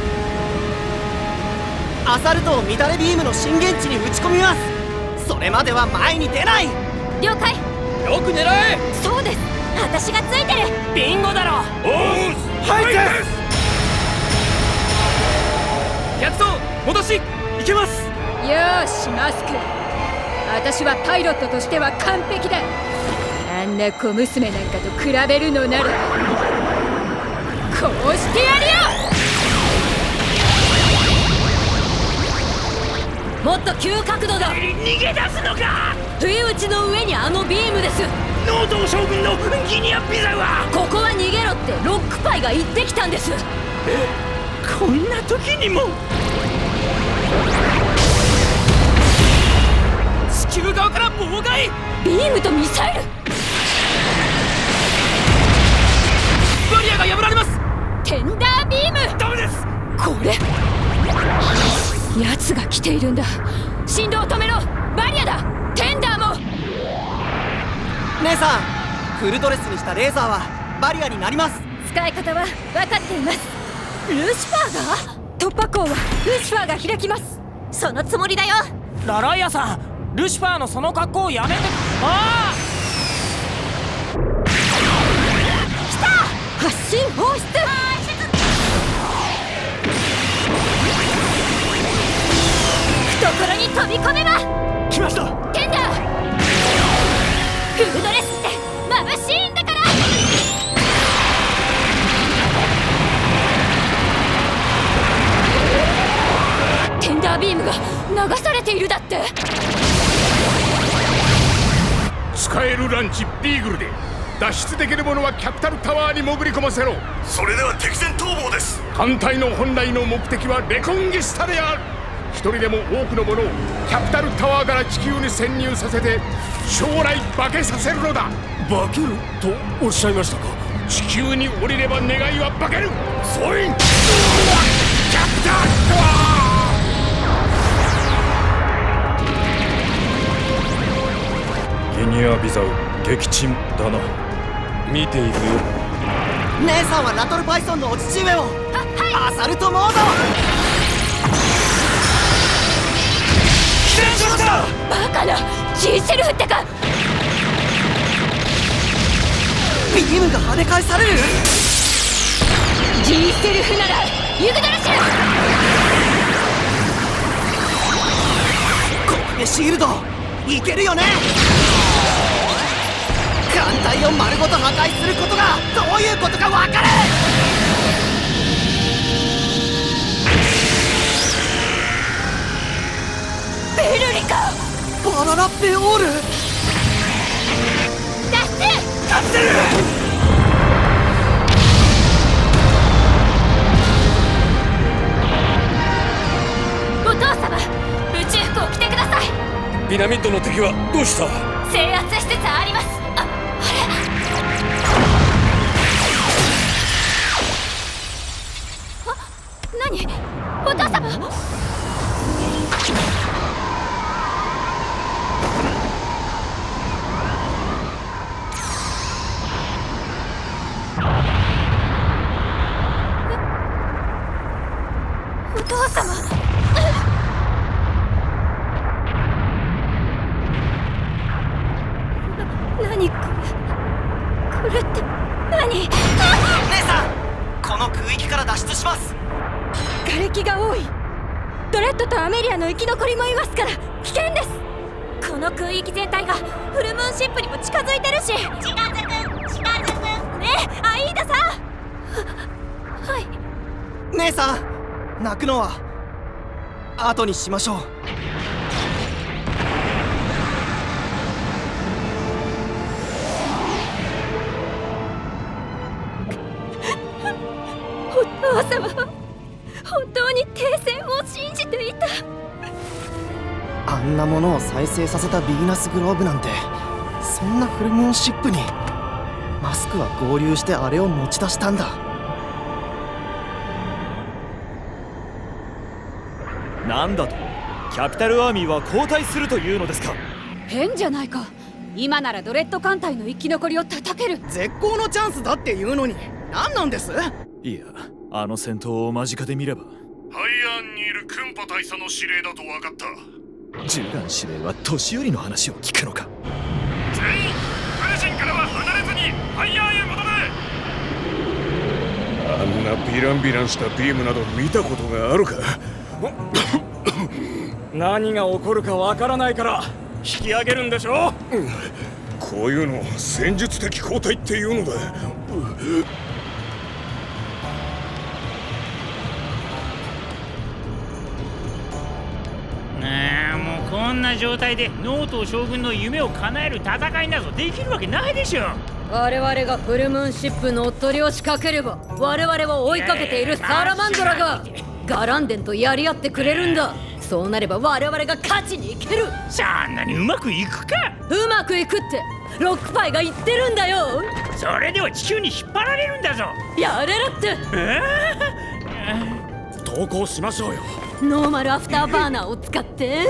Speaker 8: アサルトを乱れビームの震源地に撃ち込みます。それまでは前に出ない。
Speaker 3: 了解。
Speaker 10: よく狙え。
Speaker 3: そうです、私がついてる。
Speaker 10: ビンゴだろ。
Speaker 18: おー
Speaker 10: はいです。逆走戻し行けます。
Speaker 3: よーしマスク、私はパイロットとしては完璧だ。あんな小娘なんかと比べるのならこうしてやるよ。
Speaker 5: もっと急角度だ。
Speaker 10: 逃げ出すのか。
Speaker 5: 不意打ちの上にあのビームです。
Speaker 10: ノート将軍のギニアピザは。
Speaker 5: ここは逃げろってロックパイが言ってきたんです。
Speaker 10: こんな時にも。地球側から妨害。
Speaker 3: ビームとミサイル。
Speaker 10: バリアが破られます。
Speaker 3: テンダービーム。
Speaker 10: ダメです。
Speaker 3: これ奴が来ているんだ。振動を止めろ。バリアだ。テンダーも。
Speaker 8: 姉さん、フルドレスにしたレーザーはバリアになります。
Speaker 3: 使い方は分かっています。ルシファーが突破口はルシファーが開きます。
Speaker 15: そのつもりだよ。
Speaker 10: ラライアさん、ルシファーのその格好をやめて。ああ
Speaker 3: 来た。発進放出。懐に飛び込めば。
Speaker 10: 来ました。
Speaker 3: テンダー。フルドレスって眩しいんだから。テンダービームが流されているだって。
Speaker 18: 使えるランチビーグルで脱出できる者はキャピタルタワーに潜り込ませろ。
Speaker 17: それでは敵前逃亡です。
Speaker 18: 艦隊の本来の目的はレコンギスタである。一人でも多くの者をキャピタルタワーから地球に潜入させて将来化けさせるのだ。
Speaker 17: 化けるとおっしゃいましたか。
Speaker 18: 地球に降りれば願いは化ける。総員キャピタルタワ
Speaker 16: ギニアビザウ撃沈だな。見ているよ。
Speaker 8: 姉さんはラトルパイソンのお父上を。アサルトモード。
Speaker 3: バカな G セルフってか。
Speaker 8: ビームが跳ね返される。
Speaker 3: G セルフならユグドラシル。
Speaker 8: これでシールドいけるよね。艦隊を丸ごと破壊することがどういうことか分かる。
Speaker 3: ベルリカ。
Speaker 8: バララベオール。
Speaker 3: 脱出。
Speaker 10: カプセル。
Speaker 3: お父様、宇宙服を着てください。
Speaker 6: ピラミッドの敵はどうした。
Speaker 3: 制圧しつつあります。何？お父様。お父様。何これって何？
Speaker 8: 姉さん、この空域から脱出します。
Speaker 3: 瓦礫が多い。ドレッドとアメリアの生き残りもいますから危険です。
Speaker 15: この空域全体がフルムーンシップにも近づいてるし。近づくねえアイーダさん。
Speaker 3: はい。
Speaker 8: 姉さん、泣くのは後にしましょう。
Speaker 3: 当に停戦を信じていた。
Speaker 8: あんなものを再生させたヴィーナスグローブなんて、そんなフルムーンシップにマスクは合流してあれを持ち出したんだ。
Speaker 1: なんだと？キャピタルアーミーは後退するというのですか？
Speaker 13: 変じゃないか。今ならドレッド艦隊の生き残りを叩ける。
Speaker 10: 絶好のチャンスだっていうのに何なんです？
Speaker 1: いや、あの戦闘を間近で見れば。
Speaker 18: ハイアンにいるクンパ大佐の指令だと分かった。
Speaker 1: ジュラン司令は年寄りの話を聞くのか。
Speaker 18: 全員ブルジンからは離れずにハイアンへ戻れ。あんなビランビランしたビームなど見たことがあるか？
Speaker 14: 何が起こるかわからないから引き上げるんでしょ。
Speaker 17: こういうのを戦術的交代っていうのだ。
Speaker 9: もうこんな状態でノート将軍の夢を叶える戦いなどできるわけないでしょ。
Speaker 13: 我々がフルムーンシップ乗っ取りを仕掛ければ、我々を追いかけているサーラマンドラがガランデンとやり合ってくれるんだ。そうなれば我々が勝ちにいける。
Speaker 9: そんなにうまくいくか？
Speaker 13: うまくいくってロックパイが言ってるんだよ。
Speaker 9: それでは地球に引っ張られるんだぞ。
Speaker 13: やれるって。
Speaker 14: 投降しましょうよ。
Speaker 13: ノーマルアフターバーナーを使って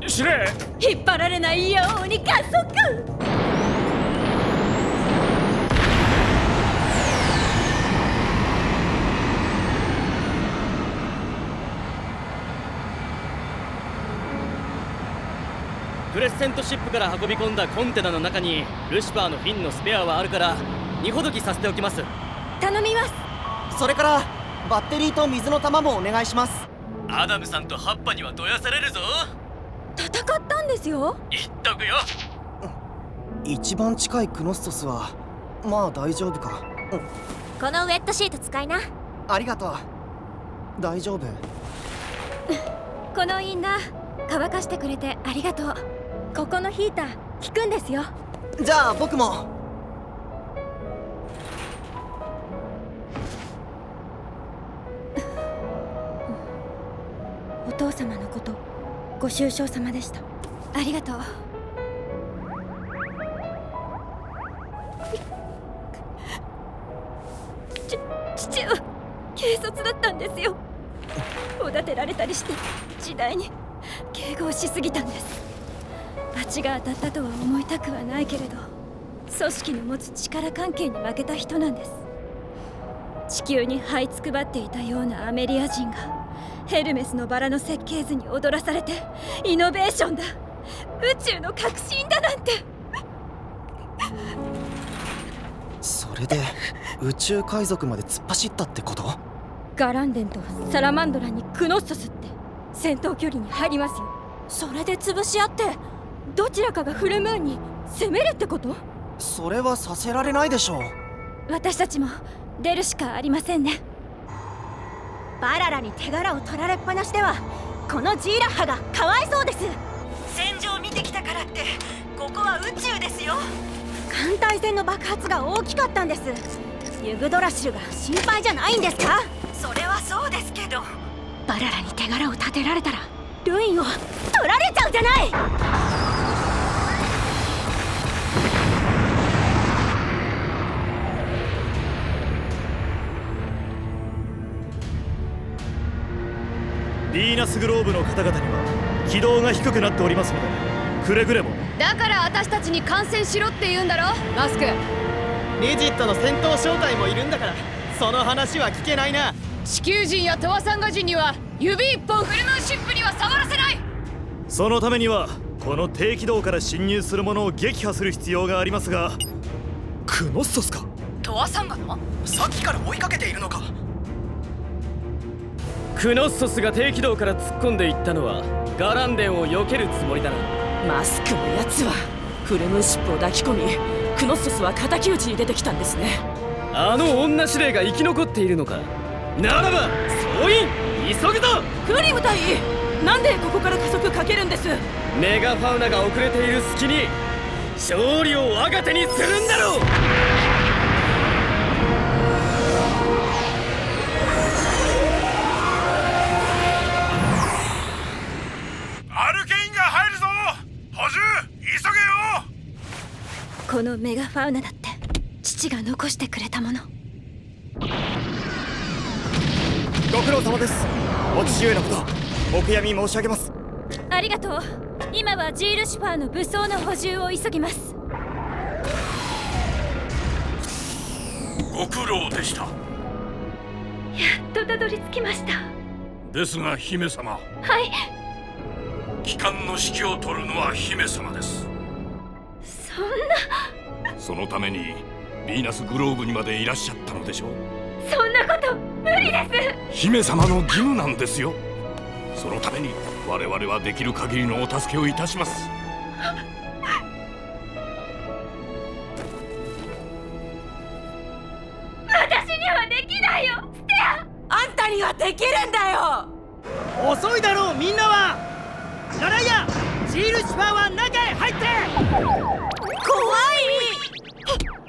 Speaker 14: 司令、
Speaker 13: 引っ張られないように加速。
Speaker 4: クレッセントシップから運び込んだコンテナの中にルシファーのフィンのスペアはあるから荷ほどきさせておきます。
Speaker 12: 頼みます。
Speaker 8: それからバッテリーと水の玉もお願いします。
Speaker 4: アダムさんとハッパにはどやされるぞ。
Speaker 12: 戦ったんですよ。
Speaker 4: 言っとくよ。
Speaker 8: 一番近いクノストスはまあ大丈夫か。
Speaker 15: このウェットシート使いな。
Speaker 8: ありがとう。大丈夫。
Speaker 3: このインナー乾かしてくれてありがとう。
Speaker 12: ここのヒーター効くんですよ。
Speaker 8: じゃあ僕も。
Speaker 12: お父様のことご愁傷様でした。
Speaker 3: ありがとう。父は軽率だったんですよ。おだてられたりして時代に敬語をしすぎたんです。罰が当たったとは思いたくはないけれど、組織の持つ力関係に負けた人なんです。地球に這いつくばっていたようなアメリア人がヘルメスのバラの設計図に踊らされて、イノベーションだ、宇宙の革新だなんて。
Speaker 8: それで宇宙海賊まで突っ走ったってこと？
Speaker 3: ガランデンとサラマンドラにクノッソスって戦闘距離に入りますよ。
Speaker 12: それで潰し合って
Speaker 3: どちらかがフルムーンに攻めるってこと？
Speaker 8: それはさせられないでしょう。
Speaker 3: 私たちも出るしかありませんね。
Speaker 12: バララに手柄を取られっぱなしではこのジーラッハがかわいそうです。戦場を見てきたからってここは宇宙ですよ。艦隊船の爆発が大きかったんです。ユグドラシルが心配じゃないんですか？それはそうですけど、バララに手柄を立てられたらルインを取られちゃうじゃない。
Speaker 1: ヴィーナスグローブの方々には軌道が低くなっておりますので、くれぐれも。
Speaker 13: だから私たちに観戦しろって言うんだろ、マスク。
Speaker 10: リジットの戦闘小隊もいるんだから、その話は聞けないな。
Speaker 13: 地球人やトワサンガ人には指一本フルムーンシップには触らせない。
Speaker 1: そのためにはこの低軌道から侵入するものを撃破する必要がありますが、クノッソスか？
Speaker 10: トワサンガの？さっきから追いかけているのか？
Speaker 4: クノッソスが低軌道から突っ込んでいったのはガランデンを避けるつもりだな。
Speaker 20: マスクのやつはフルムーンシップを抱き込み、クノッソスは敵討ちに出てきたんですね。
Speaker 4: あの女司令が生き残っているのか？ならば総員急ぐぞ。
Speaker 20: クリム隊員、なんでここから加速かけるんです？
Speaker 4: メガファウナが遅れている隙に勝利を我が手にするんだろう。
Speaker 3: メガファウナだって父が残してくれたもの。
Speaker 10: ご苦労様です。お父上のことお悔やみ申し上げます。
Speaker 3: ありがとう。今はジールシュファーの武装の補充を急ぎます。
Speaker 18: ご苦労でした。
Speaker 3: やっとたどり着きました。
Speaker 18: ですが姫様、
Speaker 3: はい。
Speaker 18: 機関の指揮を取るのは姫様です。
Speaker 3: そんな。
Speaker 18: そのためにヴィーナスグローブにまでいらっしゃったのでしょう。
Speaker 3: そんなこと無理です。
Speaker 18: 姫様の義務なんですよ。そのために我々はできる限りのお助けをいたします。
Speaker 3: 私にはできないよ、ステア。
Speaker 20: あんたにはできるんだよ。
Speaker 10: 遅いだろうみんなは。ラライア、ジールシファーは中へ入って。
Speaker 12: 怖い。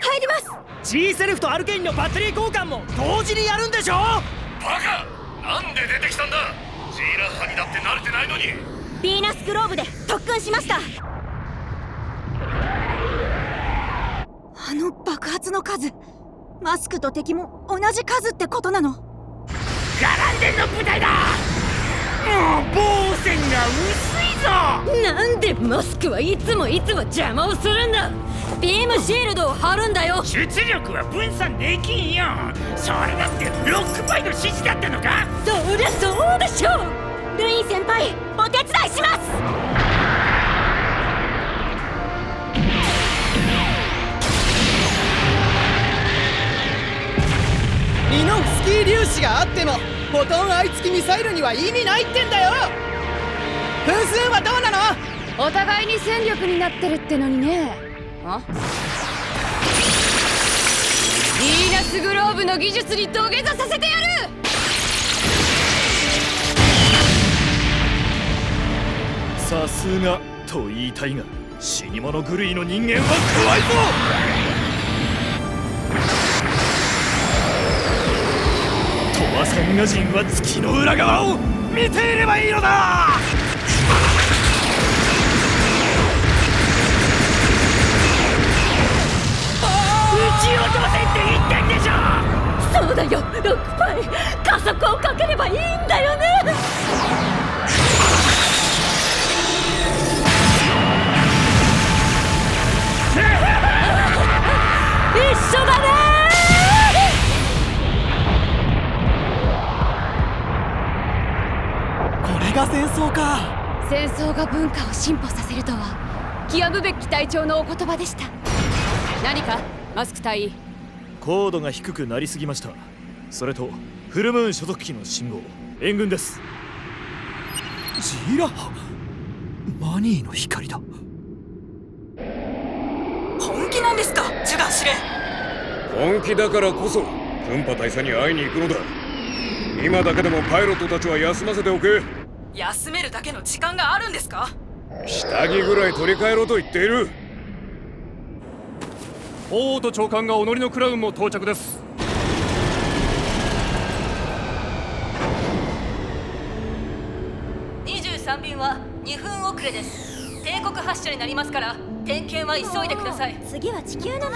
Speaker 12: 入ります。
Speaker 10: G セルフとアルケインのバッテリー交換も同時にやるんでしょ。
Speaker 18: バカ、なんで出てきたんだ。ジーラッハにだって慣れてないのに。
Speaker 12: ヴィーナスグローブで特訓しました。あの爆発の数、マスクと敵も同じ数ってことなの。
Speaker 9: ガランデンの部隊だ。もう防線が薄いぞ。
Speaker 13: なんでマスクはいつも邪魔をするんだ。ビームシールドを貼るんだよ。
Speaker 9: 出力は分散できんよ。それだってロックパイの指示だったのか。
Speaker 13: そりゃそうでしょ。
Speaker 12: ルイン先輩、お手伝いします。
Speaker 10: ミノフスキー粒子があってもフォトン愛付きミサイルには意味ないってんだよ。分数はどうなの。
Speaker 19: お互いに戦力になってるってのにね。あ、ヴィーナスグローブの技術に土下座させてやる。
Speaker 1: さすがと言いたいが、死に物狂いの人間は怖いぞ。トワサンガ人は月の裏側を見ていればいいのだ。
Speaker 9: 撃ち落とせって言ってんでしょ。
Speaker 13: そうだよ、ロックパイ、加速をかければいいんだよね。一緒だね。
Speaker 10: これが戦争か。
Speaker 19: 戦争が文化を進歩させるとは極むべき隊長のお言葉でした。何かマスク隊員、
Speaker 1: 高度が低くなりすぎました。それとフルムーン所属機の信号、援軍です。
Speaker 10: ジーラッハ、マニーの光だ。
Speaker 20: 本気なんですか、ジュガン司令。
Speaker 17: 本気だからこそクンパ大佐に会いに行くのだ。今だけでもパイロットたちは休ませておけ。
Speaker 20: 休めるだけの時間があるんですか。
Speaker 17: 下着ぐらい取り替えろと言っている。
Speaker 4: 大尾長官がお乗りのクラウンも到着です。
Speaker 13: 23便は2分遅れです。帝国発車になりますから点検は急いでください。
Speaker 12: 次は地球なの。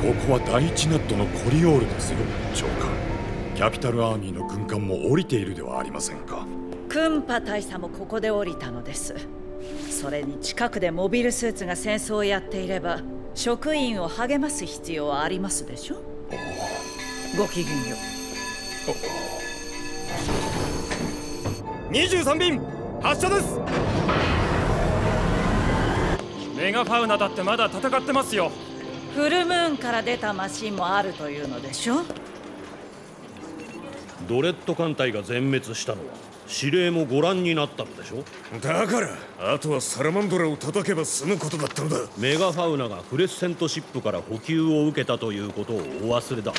Speaker 16: ここは第一ナットのコリオールですよ、長官。キャピタルアーミーの軍艦も降りているではありませんか。
Speaker 5: クンパ大佐もここで降りたのです。それに近くでモビルスーツが戦争をやっていれば職員を励ます必要はありますでしょ。ごきげんよ
Speaker 4: う。23便発車です。メガファウナだってまだ戦ってますよ。
Speaker 5: フルムーンから出たマシンもあるというのでしょ。
Speaker 6: ドレッド艦隊が全滅したのは指令もご覧になったのでしょ。
Speaker 17: だからあとはサラマンドラを叩けば済むことだったのだ。
Speaker 6: メガファウナがフレッセントシップから補給を受けたということをお忘れだ。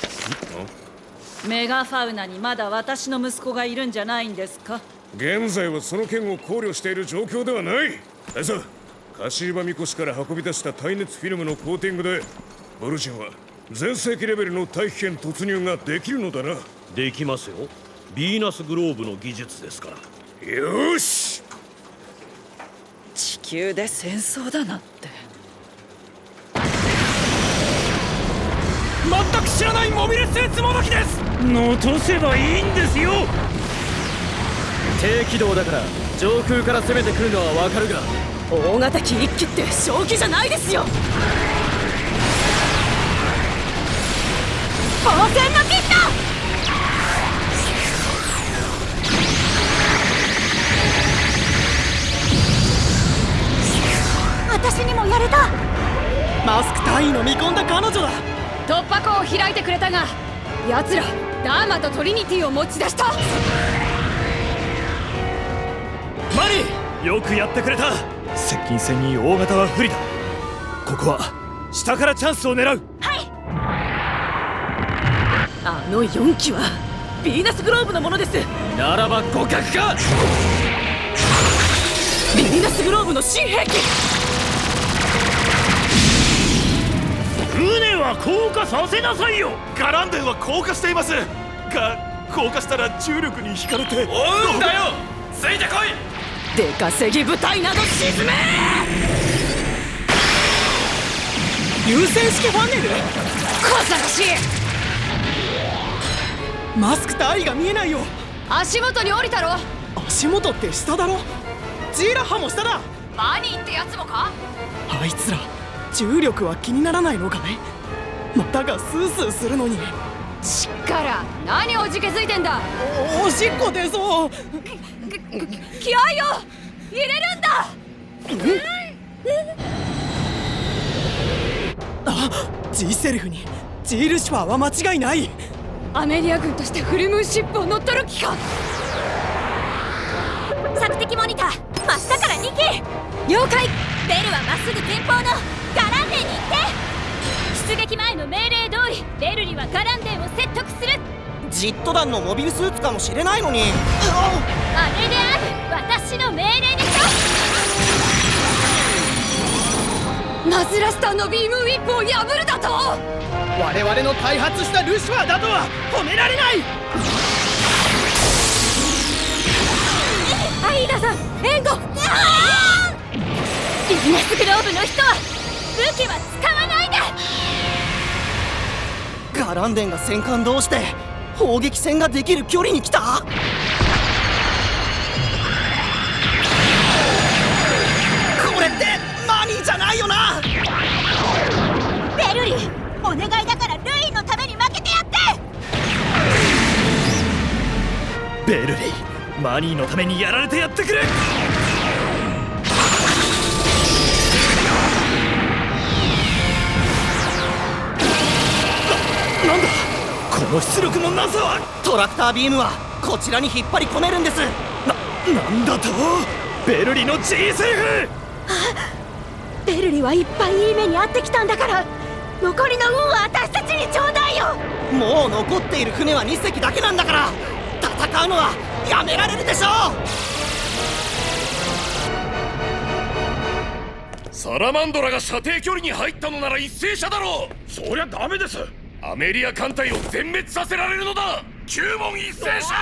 Speaker 5: メガファウナにまだ私の息子がいるんじゃないんですか。
Speaker 17: 現在はその件を考慮している状況ではない。大佐、カシーバミコシから運び出した耐熱フィルムのコーティングでブルジンは全盛期レベルの大気圏突入ができるのだな。
Speaker 6: できますよ。ヴィーナスグローブの技術ですから。
Speaker 17: よし。
Speaker 5: 地
Speaker 20: 球で戦争だなんて。
Speaker 1: 全く知らないモビルスーツもどきです。
Speaker 9: 落とせばいいんですよ。
Speaker 4: 低軌道だから上空から攻めてくるのはわかるが、
Speaker 20: 大型機一機って正気じゃないですよ。
Speaker 12: 防戦のキット。私にもやれた。
Speaker 10: マスク隊員の見込んだ彼女だ。
Speaker 19: 突破口を開いてくれたが、奴らダーマとトリニティを持ち出した。
Speaker 1: マニー、よくやってくれた。接近戦に大型は不利だ。ここは下からチャンスを狙う。
Speaker 12: はい。
Speaker 20: あの4機はヴィーナスグローブのものです。
Speaker 4: ならば互角か。
Speaker 20: ヴィーナスグローブの新兵器。
Speaker 2: 船は降下させなさいよ。ガランデンは降下していますが、降下したら重力に引かれて。
Speaker 1: 追うんだよ、ついてこい。
Speaker 20: 出稼ぎ部隊など沈め。
Speaker 10: 優先式ファンネル。
Speaker 19: 小探し。
Speaker 10: マスク隊員が見えないよ。
Speaker 19: 足元に降りたろ。
Speaker 10: 足元って下だろ。ジーラハも下だ。
Speaker 19: マニーってやつもか。
Speaker 10: あいつら重力は気にならないのかね。股がスースーするのに。
Speaker 19: しっから何をじけづいてんだ。
Speaker 10: おしっこ出そう。
Speaker 19: 気合を入れるんだ。
Speaker 10: あ、ジーセルフにジールシュファーは間違いない。
Speaker 19: アメリア軍としてフルムーンシップを乗っ取る気か。
Speaker 12: 索敵モニター真下から2機。
Speaker 19: 了解。
Speaker 12: ベルはまっすぐ前方のガランデンに行って。
Speaker 3: 出撃前の命令通りベルリはガランデンを説得する。
Speaker 8: ジット団のモビルスーツかもしれないのに。
Speaker 3: あれである。私の命令でし
Speaker 19: ょ。ナズラスターのビームウィップを破るだと。
Speaker 10: 我々の開発したルシファーだとは褒められない。
Speaker 12: アイーダさん援護。
Speaker 3: ヴィーナスグローブの人は武器は使わないで。
Speaker 8: ガランデンが戦艦同士で砲撃戦ができる距離に来た。これってマニーじゃないよな。
Speaker 12: ベルリー、お願いだからルインのために負けてやって。
Speaker 1: ベルリー、マニーのためにやられてやってくれ。なんだこの出力のなさは。
Speaker 8: トラクタービームはこちらに引っ張り込めるんです。
Speaker 1: なんだと。ベルリの G セーフ。
Speaker 12: ベルリはいっぱいいい目に遭ってきたんだから、残りの運は私たちにちょうだいよ。
Speaker 8: もう残っている船は2隻だけなんだから、戦うのはやめられるでしょ
Speaker 18: う。サラマンドラが射程距離に入ったのなら一斉射だろう。そりゃダメです。アメリア艦隊を全滅させられるのだ。9問一斉射。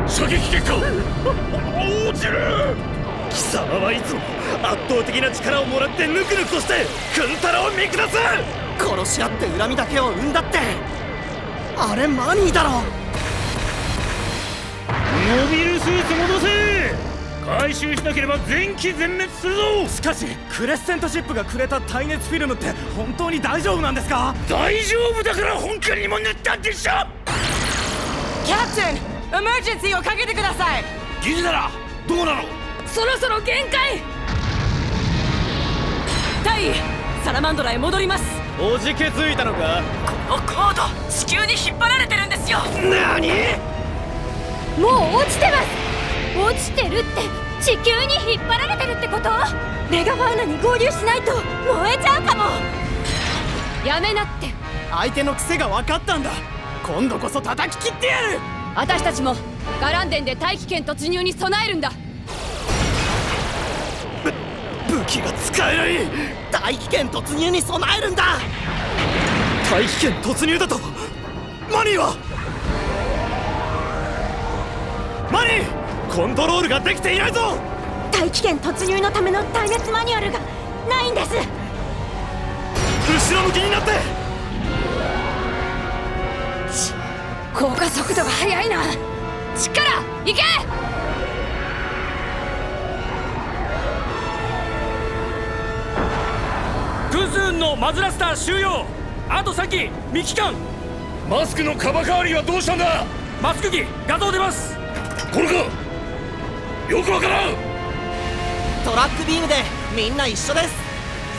Speaker 18: 射撃結果落ちる。
Speaker 1: 貴様はいつも圧倒的な力をもらってぬくぬくとしてクンタラを見下す。
Speaker 8: 殺し合って恨みだけを生んだって、あれマニーだろ。
Speaker 9: モビルスーツ戻せ。回収しなければ全機全滅するぞ。
Speaker 1: しかしクレッセントシップがくれた耐熱フィルムって本当に大丈夫なんですか。
Speaker 9: 大丈夫だから本艦にも塗ったんでしょ。
Speaker 20: キャプテン、エマージェンシーをかけてください。
Speaker 18: ギリならどうなの。
Speaker 19: そろそろ限界。
Speaker 20: 隊員、サラマンドラへ戻ります。
Speaker 4: おじけづいたのか。
Speaker 20: このコード地球に引っ張られてるんですよ。
Speaker 1: 何。
Speaker 3: もう落ちてます。落ちてるって地球に引っ張られてるってこと。
Speaker 12: メガファウナに合流しないと燃えちゃうかも。
Speaker 19: やめなって。
Speaker 10: 相手の癖が分かったんだ。今度こそ叩き切ってやる。
Speaker 19: 私たちもガランデンで大気圏突入に備えるんだ。
Speaker 1: 武器が使えない。
Speaker 8: 大気圏突入に備えるんだ。
Speaker 1: 大気圏突入だと。マニーは。マニーコントロールができていないぞ。
Speaker 12: 大気圏突入のための耐熱マニュアルがないんです。
Speaker 1: 後ろ向きになって。
Speaker 19: 降下速度が速いな。力いけ。
Speaker 4: クズーンのマズラスター収容。あと3機未帰還。
Speaker 6: マスクのカバカーリーはどうしたんだ。
Speaker 4: マスク機画像出ます。
Speaker 6: これか。よくわからん。
Speaker 8: トラックビームでみんな一緒です。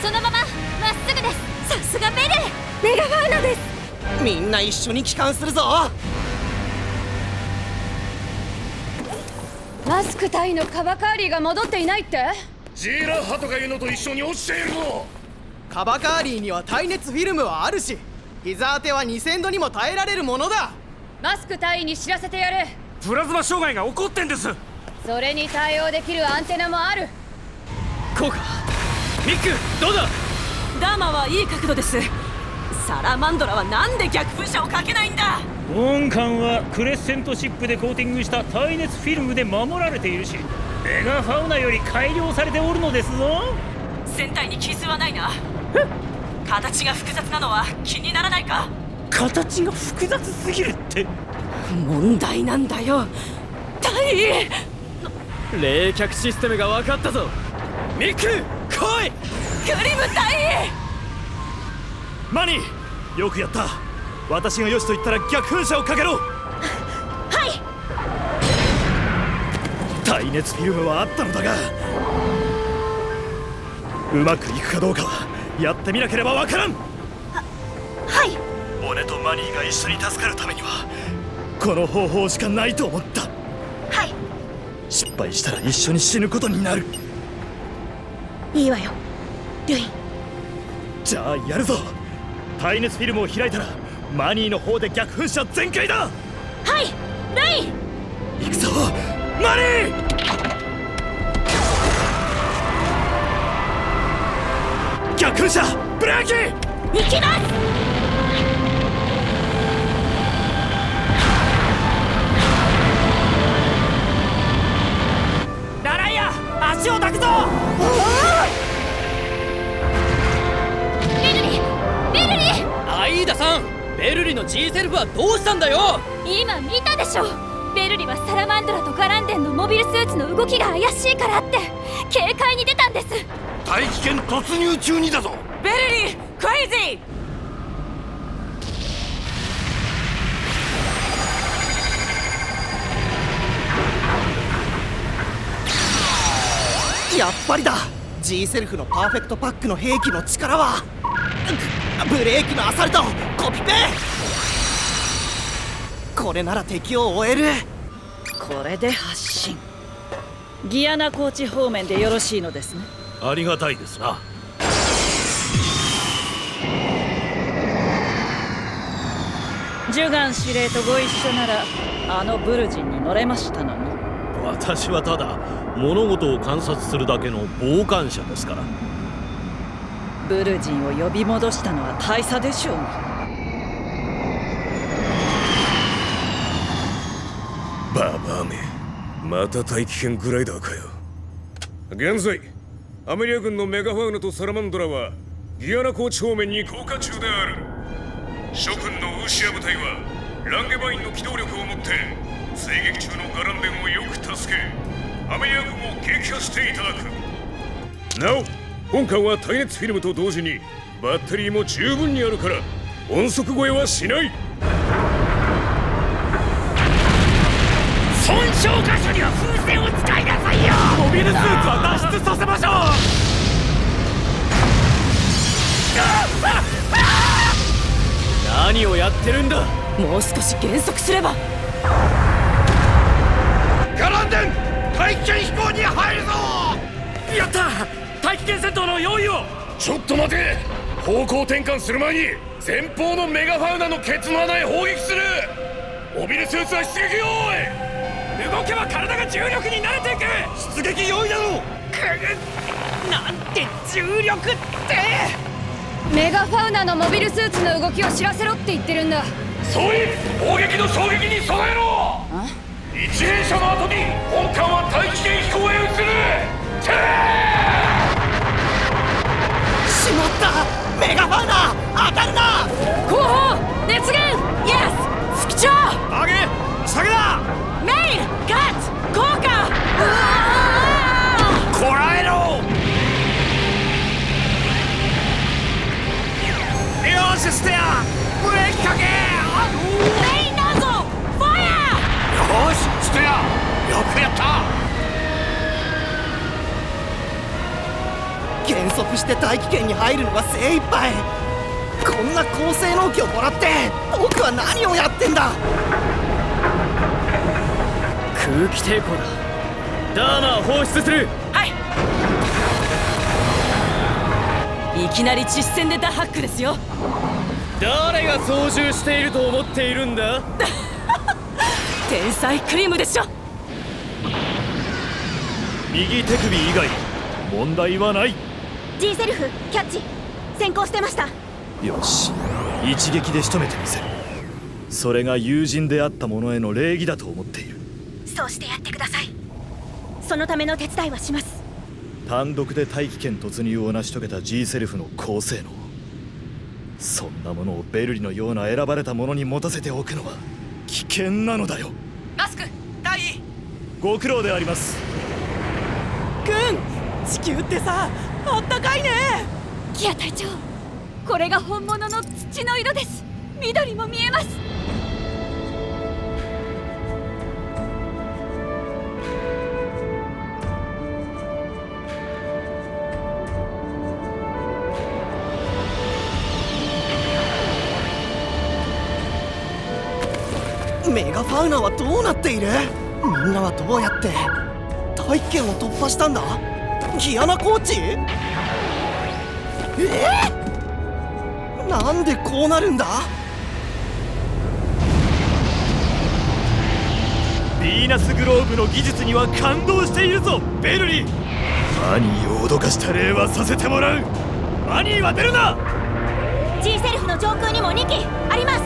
Speaker 3: そのまままっすぐです。
Speaker 12: さすがベル。メガファウナです。
Speaker 8: みんな一緒に帰還するぞ。
Speaker 19: マスク隊のカバカーリーが戻っていないって。
Speaker 6: ジーラッハとかいうのと一緒に落ちているぞ。
Speaker 10: カバカーリーには耐熱フィルムはあるし、膝当ては2000度にも耐えられるものだ。
Speaker 19: マスク隊に知らせてやれ。
Speaker 4: プラズマ障害が起こってんです。
Speaker 19: それに対応できるアンテナもある。
Speaker 4: こうか。ミックどうだ。
Speaker 20: ダーマはいい角度です。サラマンドラはなんで逆噴射をかけないんだ。
Speaker 9: 本艦はクレッセントシップでコーティングした耐熱フィルムで守られているし、メガファウナより改良されておるのですぞ。
Speaker 20: 船体に傷はないな。形が複雑なのは気にならないか。
Speaker 9: 形が複雑すぎるって。
Speaker 20: 問題なんだよ大尉。
Speaker 4: 冷却システムが分かったぞ。ミック来い。
Speaker 20: クリム大尉。
Speaker 1: マニーよくやった。私がよしと言ったら逆噴射をかけろ。
Speaker 12: はい。
Speaker 1: 耐熱フィルムはあったのだが、うまくいくかどうかはやってみなければわからん。
Speaker 12: はい。
Speaker 1: 俺とマニーが一緒に助かるためにはこの方法しかないと思った。
Speaker 12: はい。
Speaker 1: 失敗したら一緒に死ぬことになる。
Speaker 12: いいわよルイン。
Speaker 1: じゃあやるぞ。耐熱フィルムを開いたらマニーの方で逆噴射全開だ。
Speaker 12: はいルイン。
Speaker 1: 行くぞマニー。逆噴射ブレーキ。
Speaker 12: 行きます。
Speaker 4: ラライア足を抱くぞ。
Speaker 3: ベルリベルリ。
Speaker 4: アイーダさん、ベルリの G セルフはどうしたんだよ。
Speaker 3: 今見たでしょ。ベルリはサラマンドラとガランデンのモビルスーツの動きが怪しいからって警戒に出たんです。
Speaker 18: 大気圏突入中にだぞ。
Speaker 20: ベルリークレイジ
Speaker 8: ー。やっぱりだ。 G セルフのパーフェクトパックの兵器の力はブレーキのアサルトコピペ。これなら敵を追える。
Speaker 21: これで発進。ギアナ高地方面でよろしいのですね。
Speaker 18: ありがたいですな。
Speaker 21: ジュガン司令とご一緒ならあのブルジンに乗れましたのに。
Speaker 22: 私はただ物事を観察するだけの傍観者ですから。
Speaker 21: ブルジンを呼び戻したのは大差でしょうに。
Speaker 17: ババアめ、また大気圏グライダーかよ。現在アメリア軍のメガファウナとサラマンドラはギアナ高地方面に降下中である。諸君のウシア部隊はランゲバインの機動力を持って追撃中のガランデンをよく助け、アメリア軍を撃破していただく。なお本艦は耐熱フィルムと同時にバッテリーも十分にあるから音速超えはしない。
Speaker 9: 損傷箇所には風船を使いなさいよ。
Speaker 1: モビルスーツは脱出させましょう。
Speaker 4: 何をやってるんだ。
Speaker 20: もう少し減速すれば。
Speaker 18: ガランデン大気圏飛行に入るぞ。
Speaker 4: やった。大気圏戦闘の用意を。
Speaker 6: ちょっと待て。方向転換する前に前方のメガファウナのケツの穴へ砲撃する。モビルスーツは出撃用意。
Speaker 4: 動けば体が重力に慣れていく。
Speaker 1: 出撃用意だろ。
Speaker 9: なんて重力って。
Speaker 19: メガファウナのモビルスーツの動きを知らせろって言ってるんだ。
Speaker 6: 総員、砲撃の衝撃に備えろ。
Speaker 18: 一連射の後に本艦は大気圏飛行へ移る。
Speaker 8: しまった、メガファウナ当たるな。
Speaker 20: 後方熱源イエス副長
Speaker 1: 上げ下げだ。
Speaker 20: メイルカッツ効果
Speaker 18: こらえろ。
Speaker 1: よしステアブレーキかけ。
Speaker 20: メインノーズファイヤ
Speaker 18: よしステアよくやった。
Speaker 8: 減速して大気圏に入るのが精一杯。こんな高性能機をもらって僕は何をやってんだ。
Speaker 4: 空気抵抗だ。ダーマー放出する。
Speaker 20: はい。いきなり実戦でダハックですよ。
Speaker 4: 誰が操縦していると思っているんだ。
Speaker 20: 天才クリームでしょ。
Speaker 1: 右手首以外問題はない。
Speaker 12: G セルフキャッチ先行してました。
Speaker 1: よし、一撃で仕留めてみせる。それが友人であった者への礼儀だと思っている。
Speaker 12: そうしてやってください。そのための手伝いはします。
Speaker 1: 単独で大気圏突入を成し遂げた G セルフの高性能、そんなものをベルリのような選ばれた者に持たせておくのは危険なのだよ。
Speaker 20: マスク大尉
Speaker 1: ご苦労であります。
Speaker 20: 君、地球ってさあったかいね。
Speaker 3: キア隊長、これが本物の土の色です。緑も見えます。
Speaker 8: メガファウナはどうなっている。みんなはどうやって大気圏を突破したんだ。ギアナコーチ。なんでこうなるんだ。
Speaker 1: ヴィーナスグローブの技術には感動しているぞベルリー。マニーを脅かした礼はさせてもらう。マニーは出るな。
Speaker 12: G セルフの上空にも2機あります。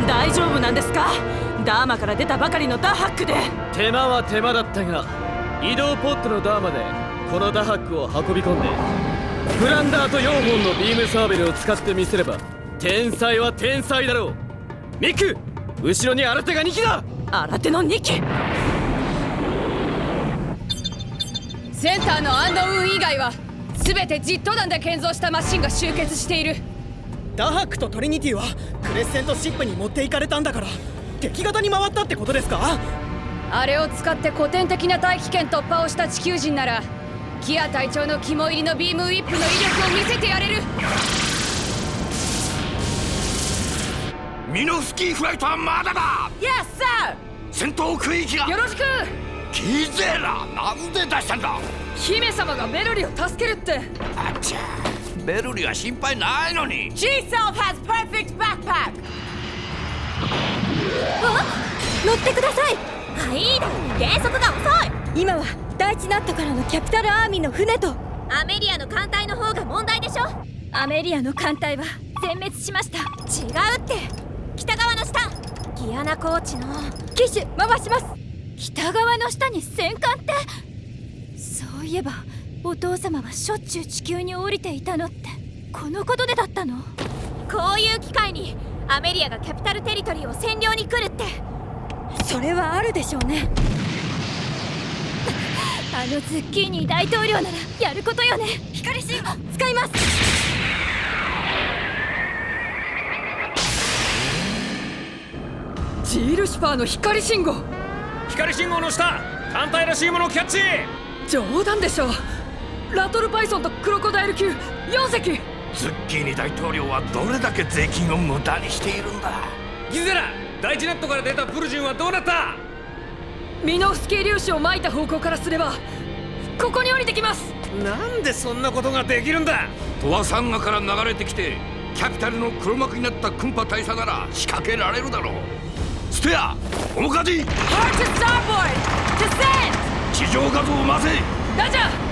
Speaker 20: 大丈夫なんですか。ダーマから出たばかりのダハックで。
Speaker 4: 手間は手間だったが、移動ポッドのダーマでこのダハックを運び込んでフランダーと4本のビームサーベルを使ってみせれば天才は天才だろう。ミック、後ろに新手が2機だ。
Speaker 20: 新手の2機。
Speaker 19: センターのアンドウン以外は全てジット弾で建造したマシンが集結している。
Speaker 8: ダハックとトリニティはクレッセントシップに持っていかれたんだから敵方に回ったってことですか。
Speaker 19: あれを使って古典的な大気圏突破をした地球人ならキア隊長の肝入りのビームウィップの威力を見せてやれる。
Speaker 18: ミノフスキーフライトはまだだ。
Speaker 20: イエスサー。
Speaker 18: 戦闘区域が
Speaker 19: よろしく。
Speaker 18: キゼラ、なんで出したんだ。
Speaker 19: 姫様がベルリを助けるって。
Speaker 18: あっちゃ、ベルリは心配ないのに。
Speaker 20: G-Self has perfect backpack。
Speaker 12: 乗ってください。はい、減速が遅い。今は第一ナットからのキャピタルアーミーの船と
Speaker 15: アメリアの艦隊の方が問題でしょ。
Speaker 3: アメリアの艦隊は全滅しました。
Speaker 12: 違うって。
Speaker 15: 北側の下、ギアナコーチの
Speaker 3: 機種回します。北側の下に戦艦って。そういえばお父様はしょっちゅう地球に降りていたのってこのことでだったの。
Speaker 15: こういう機会にアメリアがキャピタルテリトリーを占領に来るって。
Speaker 12: それはあるでしょうね。
Speaker 3: あのズッキーニ大統領ならやることよね。
Speaker 12: 光信号使います。
Speaker 19: ジールシュパーの光信号。
Speaker 14: 光信号の下、艦隊らしいものをキャッチ。
Speaker 19: 冗談でしょ。ラトルパイソンとクロコダイル級4隻。
Speaker 18: ズッキーニ大統領はどれだけ税金を無駄にしているんだ。
Speaker 14: ギゼラ、第一ナットから出たプルジンはどうなった。
Speaker 19: ミノフスキー粒子を撒いた方向からすればここに降りてきます。
Speaker 14: なんでそんなことができるんだ。
Speaker 18: トワサンガから流れてきてキャピタルの黒幕になったクンパ大佐なら仕掛けられるだろう。ステア、面かじ。地上画像を回せ。
Speaker 19: ラジャー。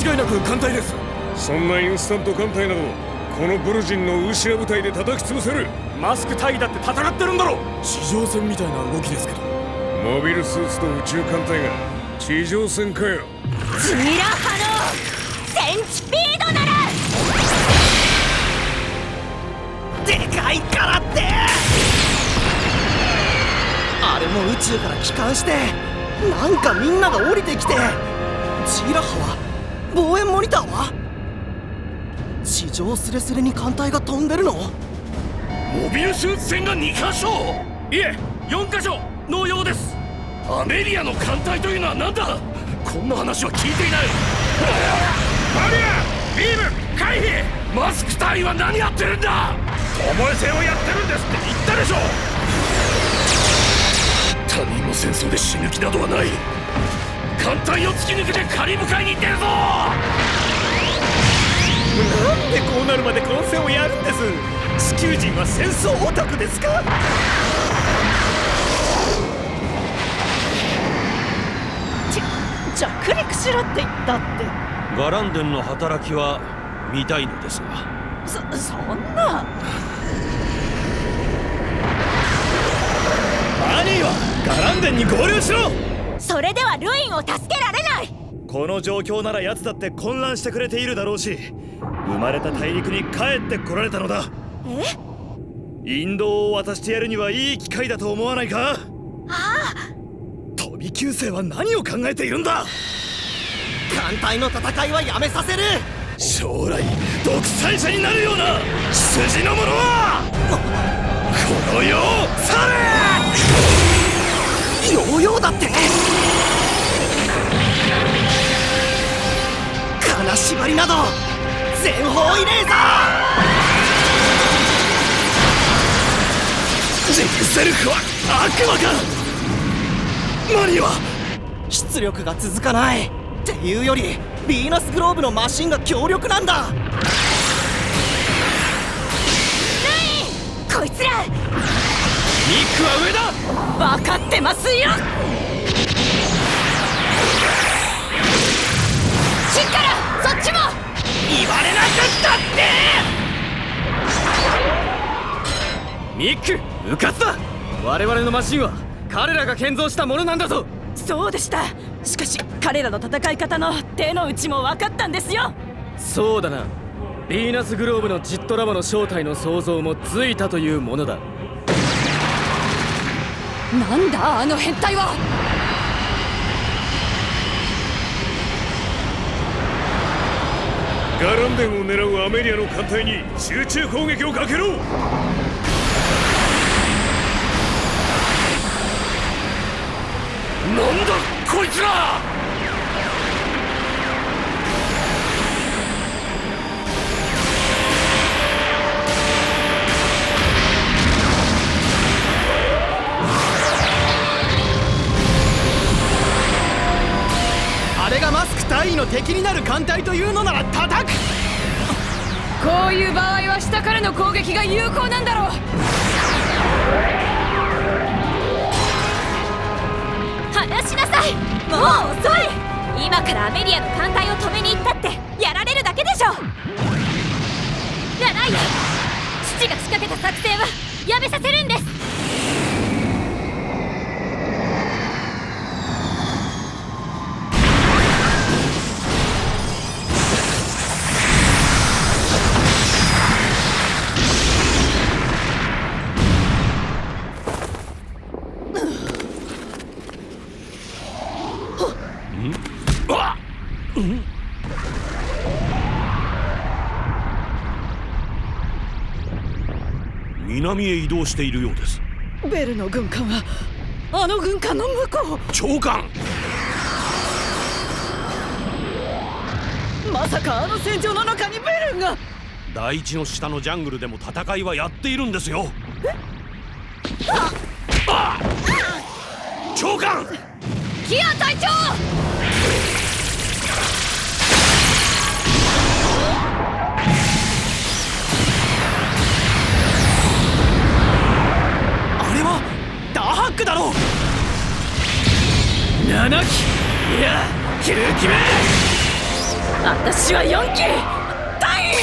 Speaker 2: 違いなく艦隊です。
Speaker 17: そんなインスタント艦隊などこのブルジンのウシア部隊で叩き潰せる。
Speaker 2: マスク大尉だって戦ってるんだろ。地上戦みたいな動きですけど。
Speaker 17: モビルスーツと宇宙艦隊が地上戦かよ。
Speaker 12: ジーラ波のセンチピードなら
Speaker 8: でかいからって。あれも宇宙から帰還してなんかみんなが降りてきて、ジーラ波は望遠モニターは地上スレスレに艦隊が飛んでるの。
Speaker 18: モビルスーツ戦が2カ所、いえ4カ所のようです。アメリアの艦隊というのは何だ。こんな話は聞いていない。マリア、ビーム回避。マスク隊は何やってるんだ。巴戦をやってるんですって言ったでしょ。他人の戦争で死ぬ気などはない。艦隊を突き抜けてカリブ海に行ってるぞ。
Speaker 2: なんでこうなるまで混戦をやるんです。地球人は戦争オタクですか。
Speaker 21: 着陸しろって言ったって。
Speaker 22: ガランデンの働きは見たいのですが。
Speaker 21: そんな。
Speaker 1: アニーはガランデンに合流しろ。
Speaker 12: それではルインを助けられない。
Speaker 1: この状況なら奴だって混乱してくれているだろうし、生まれた大陸に帰ってこられたのだ。引導を渡してやるにはいい機会だと思わないか。飛び級生は何を考えているんだ。
Speaker 8: 艦隊の戦いはやめさせる。
Speaker 1: 将来独裁者になるような筋の者はこの世を去れ。
Speaker 8: ヨーヨーだって。金縛りなど全方位レーザ
Speaker 1: ー。ジグセルフは悪魔か。マリは
Speaker 8: 出力が続かないっていうよりヴィーナスグローブのマシンが強力なんだ。
Speaker 12: ルイン、こいつら。
Speaker 4: ニックは上だ。
Speaker 21: 分かってますよ。
Speaker 19: シンカラ、そっちも。
Speaker 18: 言われなかったって。
Speaker 4: ニック、うかつだ。我々のマシンは彼らが建造したものなんだぞ。
Speaker 20: そうでした。しかし彼らの戦い方の手の内も分かったんですよ。
Speaker 4: そうだな。ヴィーナスグローブのジットラボの正体の想像もついたというものだ。
Speaker 19: なんだあの変態は。
Speaker 17: ガランデンを狙うアメリアの艦隊に集中攻撃をかけろ。
Speaker 18: なんだこいつら。
Speaker 10: あれがマスク大尉の敵になる艦隊というのなら叩く。
Speaker 19: こういう場合は下からの攻撃が有効なんだろう。
Speaker 12: 離しなさい。もう遅い。今からアメリアの艦隊を止めに行ったってやられるだけでしょ。ラナイア、父が仕掛けた作戦はやめさせるんです。
Speaker 22: 南へ移動しているようです。
Speaker 21: ベルの軍艦はあの軍艦の向こう。
Speaker 22: 長官、
Speaker 21: まさかあの戦場の中にベルが。
Speaker 22: 大地の下のジャングルでも戦いはやっているんですよ。長官、
Speaker 19: ギア隊長。
Speaker 10: ダハックだろう。
Speaker 4: 7機、いや9機目。
Speaker 21: あ
Speaker 20: ちは4機対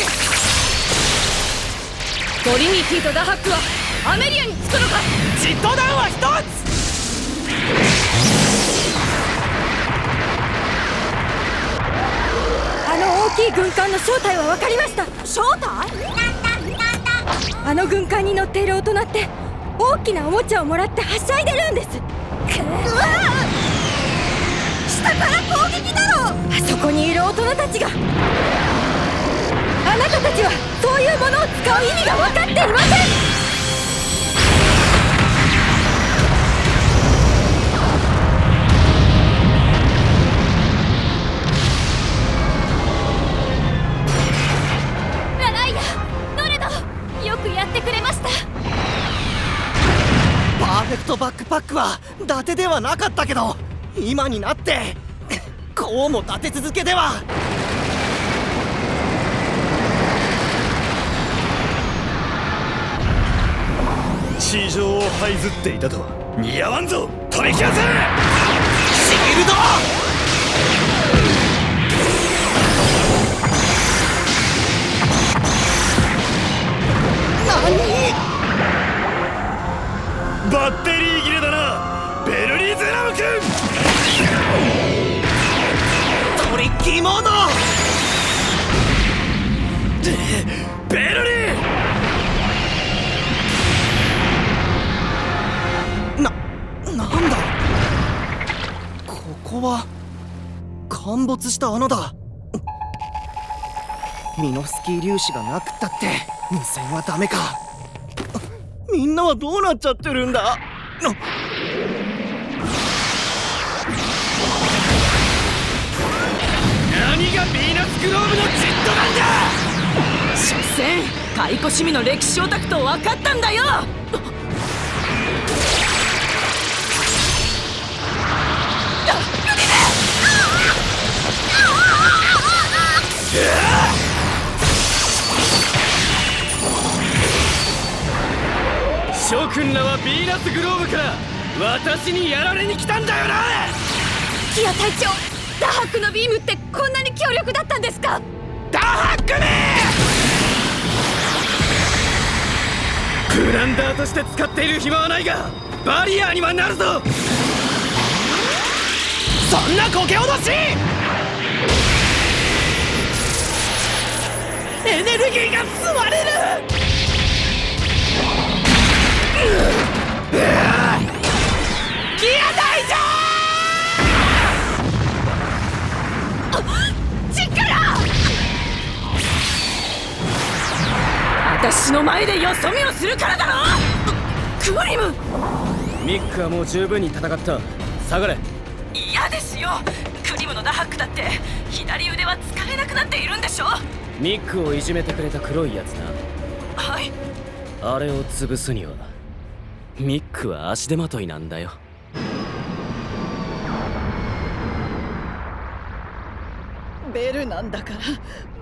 Speaker 13: トリニティとダハックはアメリアにつくのか。
Speaker 10: ジットダウンは1つ。
Speaker 12: あの大きい軍艦の正体は分かりました。正体？あの軍艦に乗っている大人って大きなおもちゃをもらってはしゃいでるんです。うわあ、下から攻撃だろ。あそこにいる大人たちが、あなたたちはそういうものを使う意味が分かっていません。
Speaker 8: パーフェクトバックパックは伊達ではなかったけど、今になってこうも立て続けでは。
Speaker 1: 地上を這いずっていたとは似合わんぞ。取り切らせ。
Speaker 8: シールド。
Speaker 1: バッテリー切れだな、ベルリーゼラム君。
Speaker 8: トリッキーモード。
Speaker 1: ベルリ
Speaker 8: ー。なんだここは。陥没した穴だ。ミノフスキー粒子がなくったって無線はダメか。みんなはどうなっちゃってるんだ。
Speaker 10: 何がヴィーナスグローブのジットなんだ。
Speaker 20: 所詮解雇趣味の歴史オタクと分かったんだよ。
Speaker 4: 諸君らはヴィーナスグローブから私にやられに来たんだよな。
Speaker 19: キア隊長、ダハックのビームってこんなに強力だったんですか。
Speaker 10: ダハックめ。
Speaker 4: グランダーとして使っている暇はないがバリアーにはなるぞ。
Speaker 10: そんなこけ脅し。エネルギーが吸われる。ギア隊長。
Speaker 20: 力。私の前でよそ見をするからだろ。クリム。
Speaker 4: ミックはもう十分に戦った。下がれ。
Speaker 20: 嫌ですよ。クリムのダハックだって左腕は使えなくなっているんでしょ。
Speaker 4: ミックをいじめてくれた黒いやつな。
Speaker 20: はい。
Speaker 4: あれを潰すにはミックは足手まといなんだよ。
Speaker 21: ベルなんだから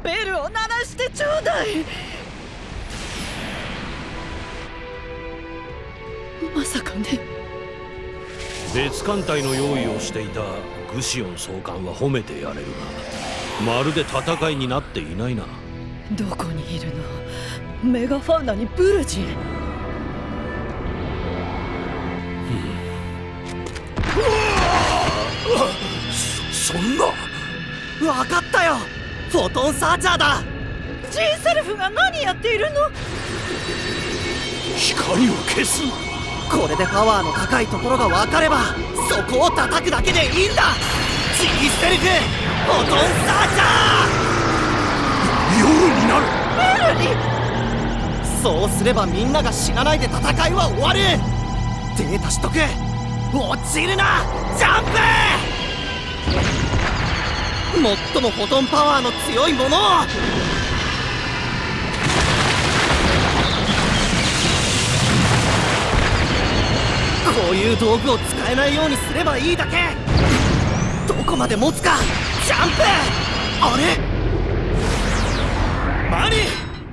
Speaker 21: ベルを鳴らしてちょうだい。まさかね。
Speaker 22: 別艦隊の用意をしていたグシオン総監は褒めてやれるが、まるで戦いになっていないな。
Speaker 21: どこにいるの。メガファウナにブルジン。
Speaker 18: そんな。
Speaker 8: わかったよ。フォトンサーチャーだ。
Speaker 21: Gセルフが何やっているの。
Speaker 18: 光を消す。
Speaker 8: これでパワーの高いところが分かればそこを叩くだけでいいんだ。Gセルフフォトンサーチャー。
Speaker 18: 夜になる。
Speaker 21: ベルに。
Speaker 8: そうすればみんなが死なないで戦いは終わる。データ取得。落ちるなジャンプ。最もフォトンパワーの強いものを。こういう道具を使えないようにすればいいだけ。どこまで持つか。ジャンプ。あれ
Speaker 1: マニー、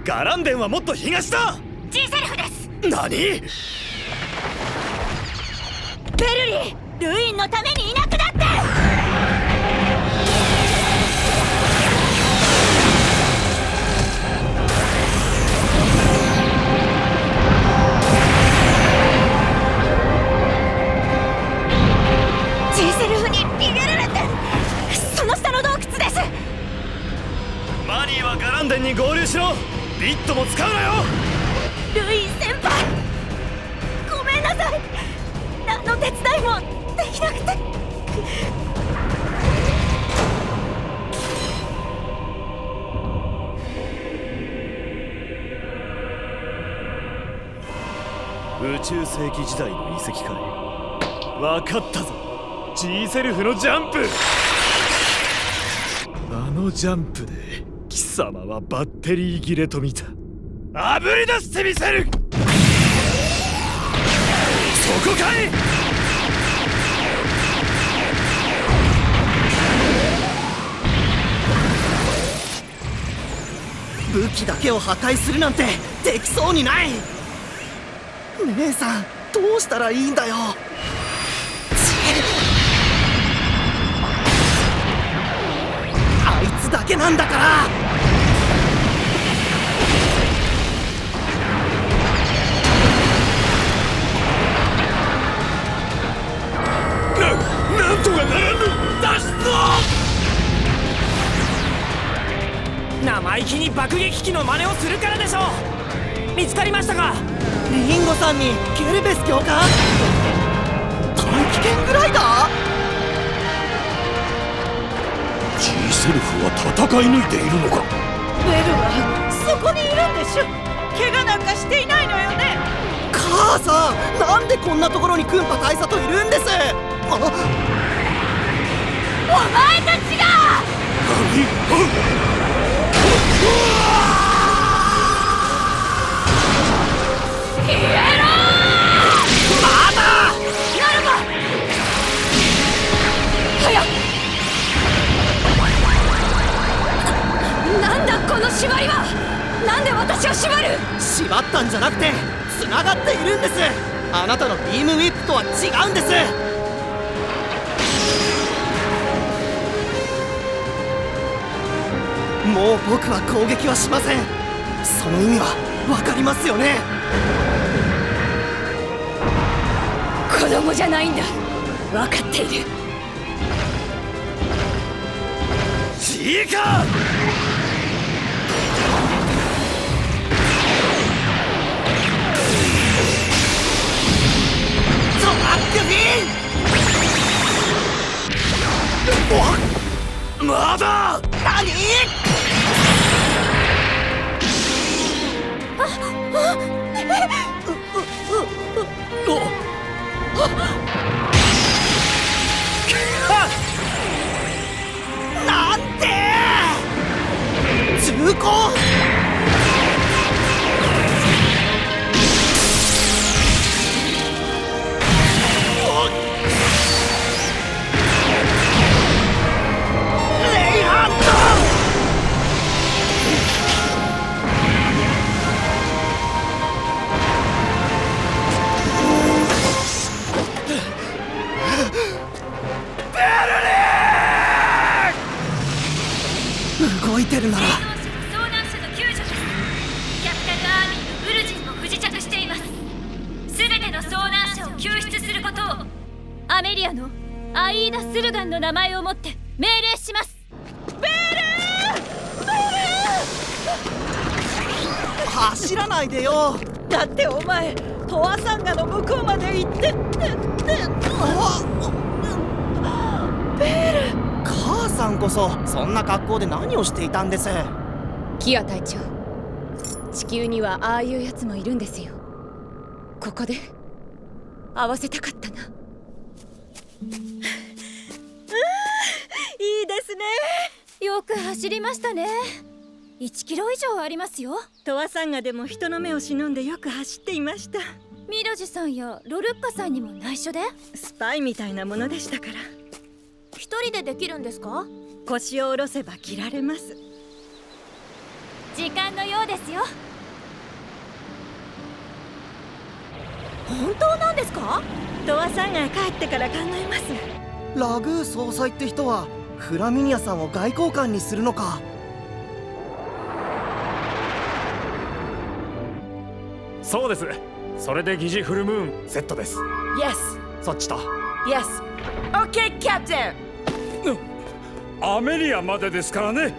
Speaker 1: ガランデンはもっと東だ。
Speaker 12: G セルフです。
Speaker 1: 何。
Speaker 12: ベルリー、ルインのためにいなくなって。
Speaker 1: アニーはガランデンに合流しろ。ビットも使うなよ。
Speaker 12: ルイ先輩、ごめんなさい。何の手伝いもできなくて。
Speaker 1: 宇宙世紀時代の遺跡かい。分かったぞ。Gセルフのジャンプ。あのジャンプで貴様はバッテリー切れと見た。あぶり出してみせる。そこかい。
Speaker 8: 武器だけを破壊するなんてできそうにない。姉さん、どうしたらいいんだよ。あいつだけなんだから。
Speaker 18: なんとかならぬ。脱出ぞ。
Speaker 10: 生意気に爆撃機の真似をするからでしょう。見つかりましたか。
Speaker 8: リンゴさんにケルベス教官。大気圏グライダー。
Speaker 22: G セルフは戦い抜いているのか。
Speaker 5: ベルはそこにいるんでしょ。怪我なんかしていないのよね。
Speaker 8: 母さん、なんでこんなところにクンパ大佐といるんです。
Speaker 12: お前たちが。消えろー。まだ。なるば。早っ。
Speaker 13: なんだこの縛りは。なんで私を縛る。
Speaker 8: 縛ったんじゃなくて繋がっているんです。あなたのビームウィップとは違うんです。もう僕は攻撃はしません。その意味は分かりますよね。
Speaker 13: 子供じゃないんだ。分かっている。
Speaker 1: いいか。
Speaker 8: トラックフィン。
Speaker 1: まだ。
Speaker 8: 何。なんて重工。レイハンド。動いてるなら。
Speaker 3: 遭難者の救助です。キャピタルアーミーのブルジンも不時着しています。すべての遭難者を救出することをアメリアのアイーダ・スルガンの名前をもって命令します。
Speaker 5: ベル
Speaker 8: 走らないでよ。
Speaker 5: だってお前トワサンガの向こうまで行ってベル。
Speaker 8: 母さんこそそんな格好で何をしていたんです。
Speaker 19: キア隊長、地球にはああいうやつもいるんですよ。ここで会わせたかったな。
Speaker 5: いいですね。
Speaker 3: よく走りましたね。1キロ以上ありますよ。
Speaker 5: トワサンガでも人の目を忍んでよく走っていました。
Speaker 3: ミロジさんやロルッカさんにも内緒で。
Speaker 5: スパイみたいなものでしたから。
Speaker 15: 一人でできるんですか。
Speaker 5: 腰を下ろせば切られます。
Speaker 3: 時間のようですよ。
Speaker 12: 本当なんですか。
Speaker 5: トワさんが帰ってから考えます。
Speaker 8: ラグー総裁って人はフラミニアさんを外交官にするのか。
Speaker 14: そうです。それで疑似フルムーンセットです。
Speaker 10: Yes。
Speaker 14: そっちと
Speaker 10: Yes。 OK キャプテン。
Speaker 22: アメリアまでですからね。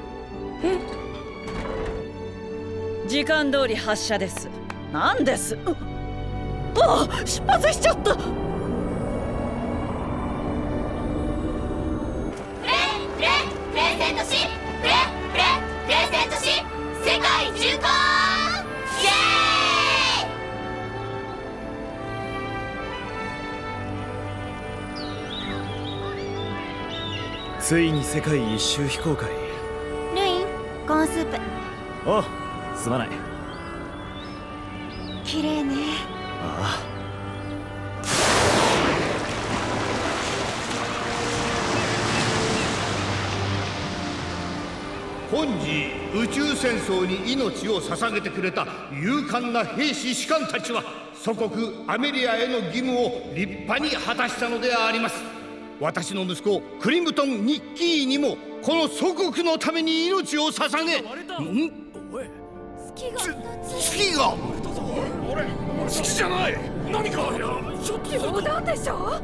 Speaker 21: 時間通り発射です。なんです。ああ、出発しちゃった。
Speaker 15: プレゼントしプレゼントし世界巡航イエ
Speaker 1: ーイ。ついに世界一周飛行会。
Speaker 12: ルイン、コーンスープ。
Speaker 1: おう、すまない。
Speaker 12: 綺麗ね。
Speaker 1: ああ。
Speaker 7: 本時宇宙戦争に命を捧げてくれた勇敢な兵士士官たちは祖国アメリアへの義務を立派に果たしたのであります。私の息子クリムトン・ニッキーにもこの祖国のために命を捧げ。
Speaker 15: 月
Speaker 7: が
Speaker 18: 俺月じゃない。何かちょっと
Speaker 3: 冗談でしょ。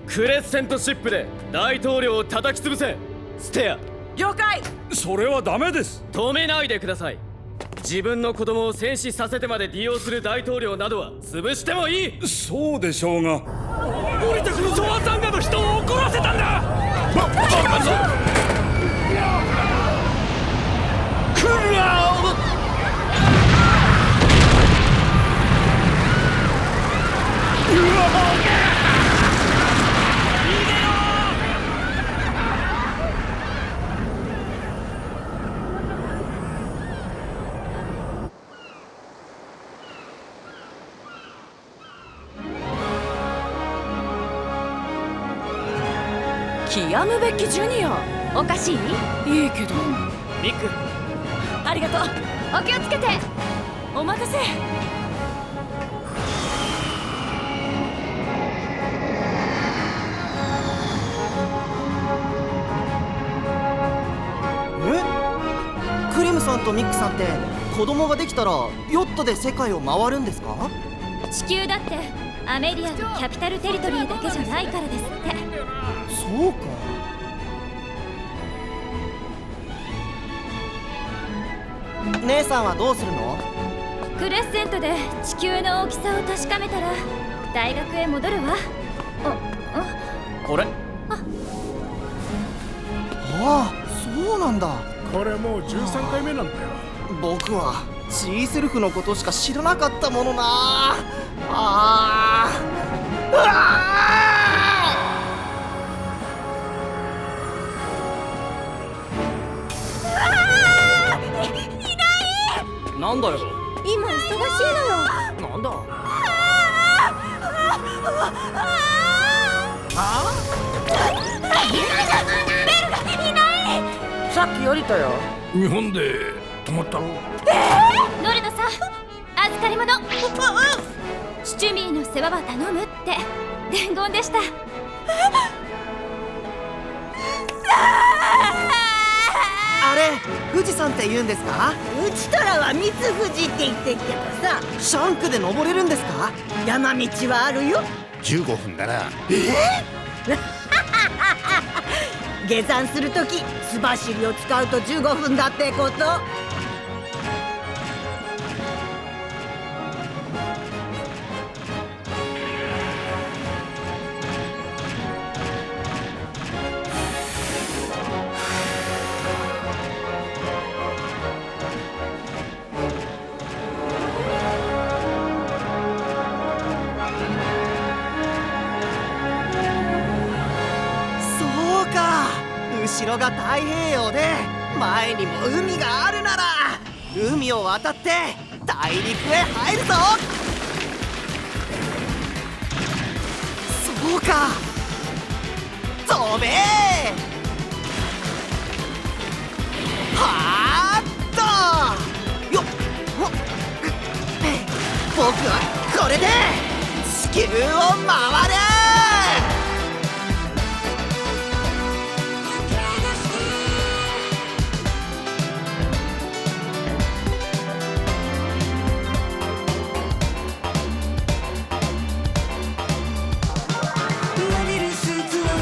Speaker 4: クレッセントシップで大統領を叩き潰せ。ステア。
Speaker 21: 了解。
Speaker 22: それはダメです。
Speaker 4: 止めないでください。自分の子供を戦死させてまで利用する大統領などは潰してもいい。
Speaker 22: そうでしょうが、
Speaker 18: 降りてくるゾワザンガの人を怒らせたんだ。バカぞ。
Speaker 7: クラウド。
Speaker 20: キアヌ・ベッキジュニア。
Speaker 19: おかしい？
Speaker 20: いいけど。
Speaker 4: ミック、
Speaker 20: ありがとう。
Speaker 19: お気をつけて。
Speaker 20: お待たせ。
Speaker 8: クリムさんとミックさんって子供ができたらヨットで世界を回るんですか？
Speaker 3: 地球だってアメリアとキャピタルテリトリーだけじゃないからですって。
Speaker 8: そうか。姉さんはどうするの？
Speaker 3: クレッセントで地球の大きさを確かめたら大学へ戻るわ。
Speaker 4: これ。
Speaker 8: ああ、そうなんだ。
Speaker 2: これもう13回目なんだよ。
Speaker 8: 僕はチーセルフのことしか知らなかったものなあ。
Speaker 10: なんだよ。
Speaker 12: 今忙しいのよ。
Speaker 10: なんだ。
Speaker 12: ベルがいない。
Speaker 10: さっき降りたよ。
Speaker 22: 日本で止まったの？
Speaker 3: ノルドさん、預かり物。シチュミーの世話は頼むって伝言でした。
Speaker 8: あれ、富士山って言うんですか？
Speaker 12: うちとらは三つ富士って言ってっけどさ。
Speaker 8: シャンクで登れるんですか？
Speaker 12: 山道はあるよ。
Speaker 7: 15分だな。
Speaker 12: 下山するとき素走りを使うと15分だってこと。
Speaker 8: 後ろが太平洋で前にも海があるなら海を渡って大陸へ入るぞ。そうか、飛べー。はーっとよっ。僕はこれで地球を回れ。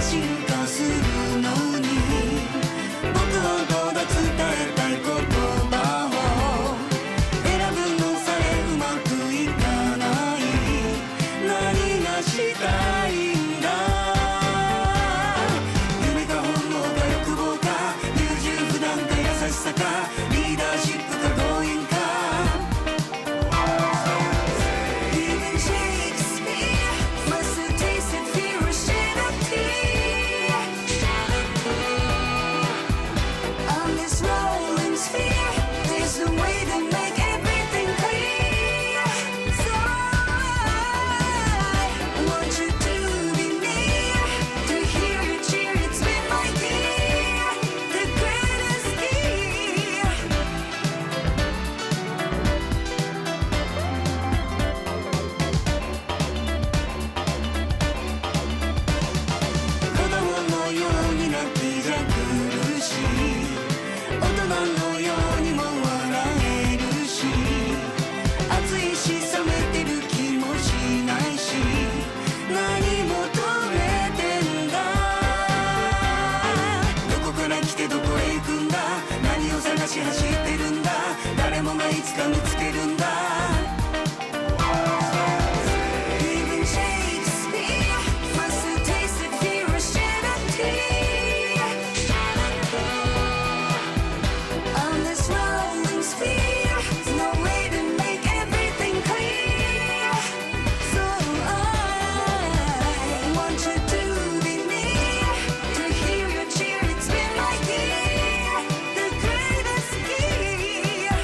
Speaker 15: 進化するのに僕をどう
Speaker 11: 走ってるんだ誰もがいつか見つけるんだ Even Shakespeare must have tasted fear or shed a tear On this rolling sphere there's no way to make everything clear So I want you to be near To hear your cheer it's been like year The greatest year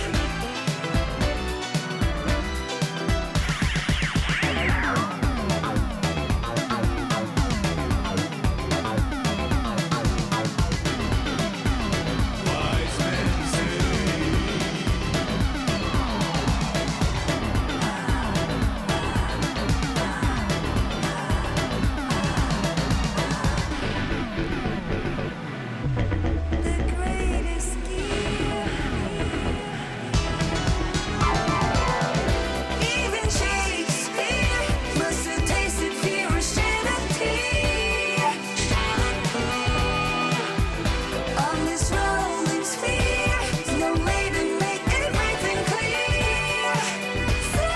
Speaker 11: Even Shakespeare must have tasted fear or shed a tear On this rolling sphere there's no way to make everything clear So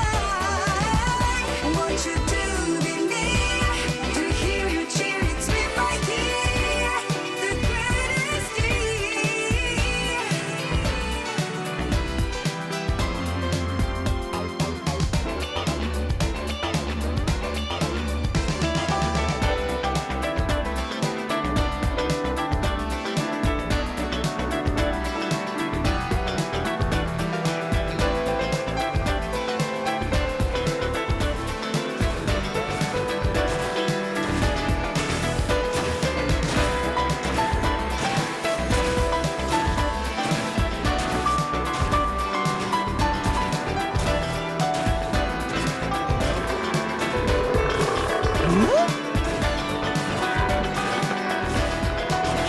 Speaker 11: I want you to be near To hear your cheer it's been like year The greatest year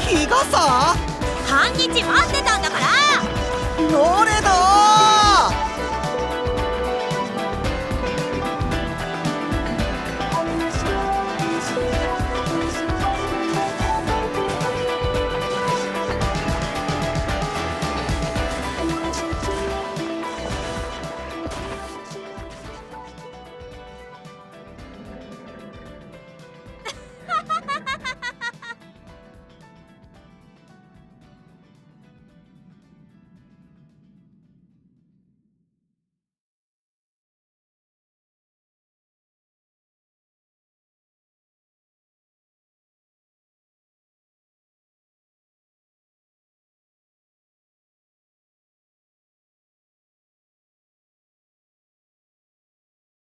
Speaker 8: 日傘
Speaker 12: 半日待ってたんだから
Speaker 8: どれだ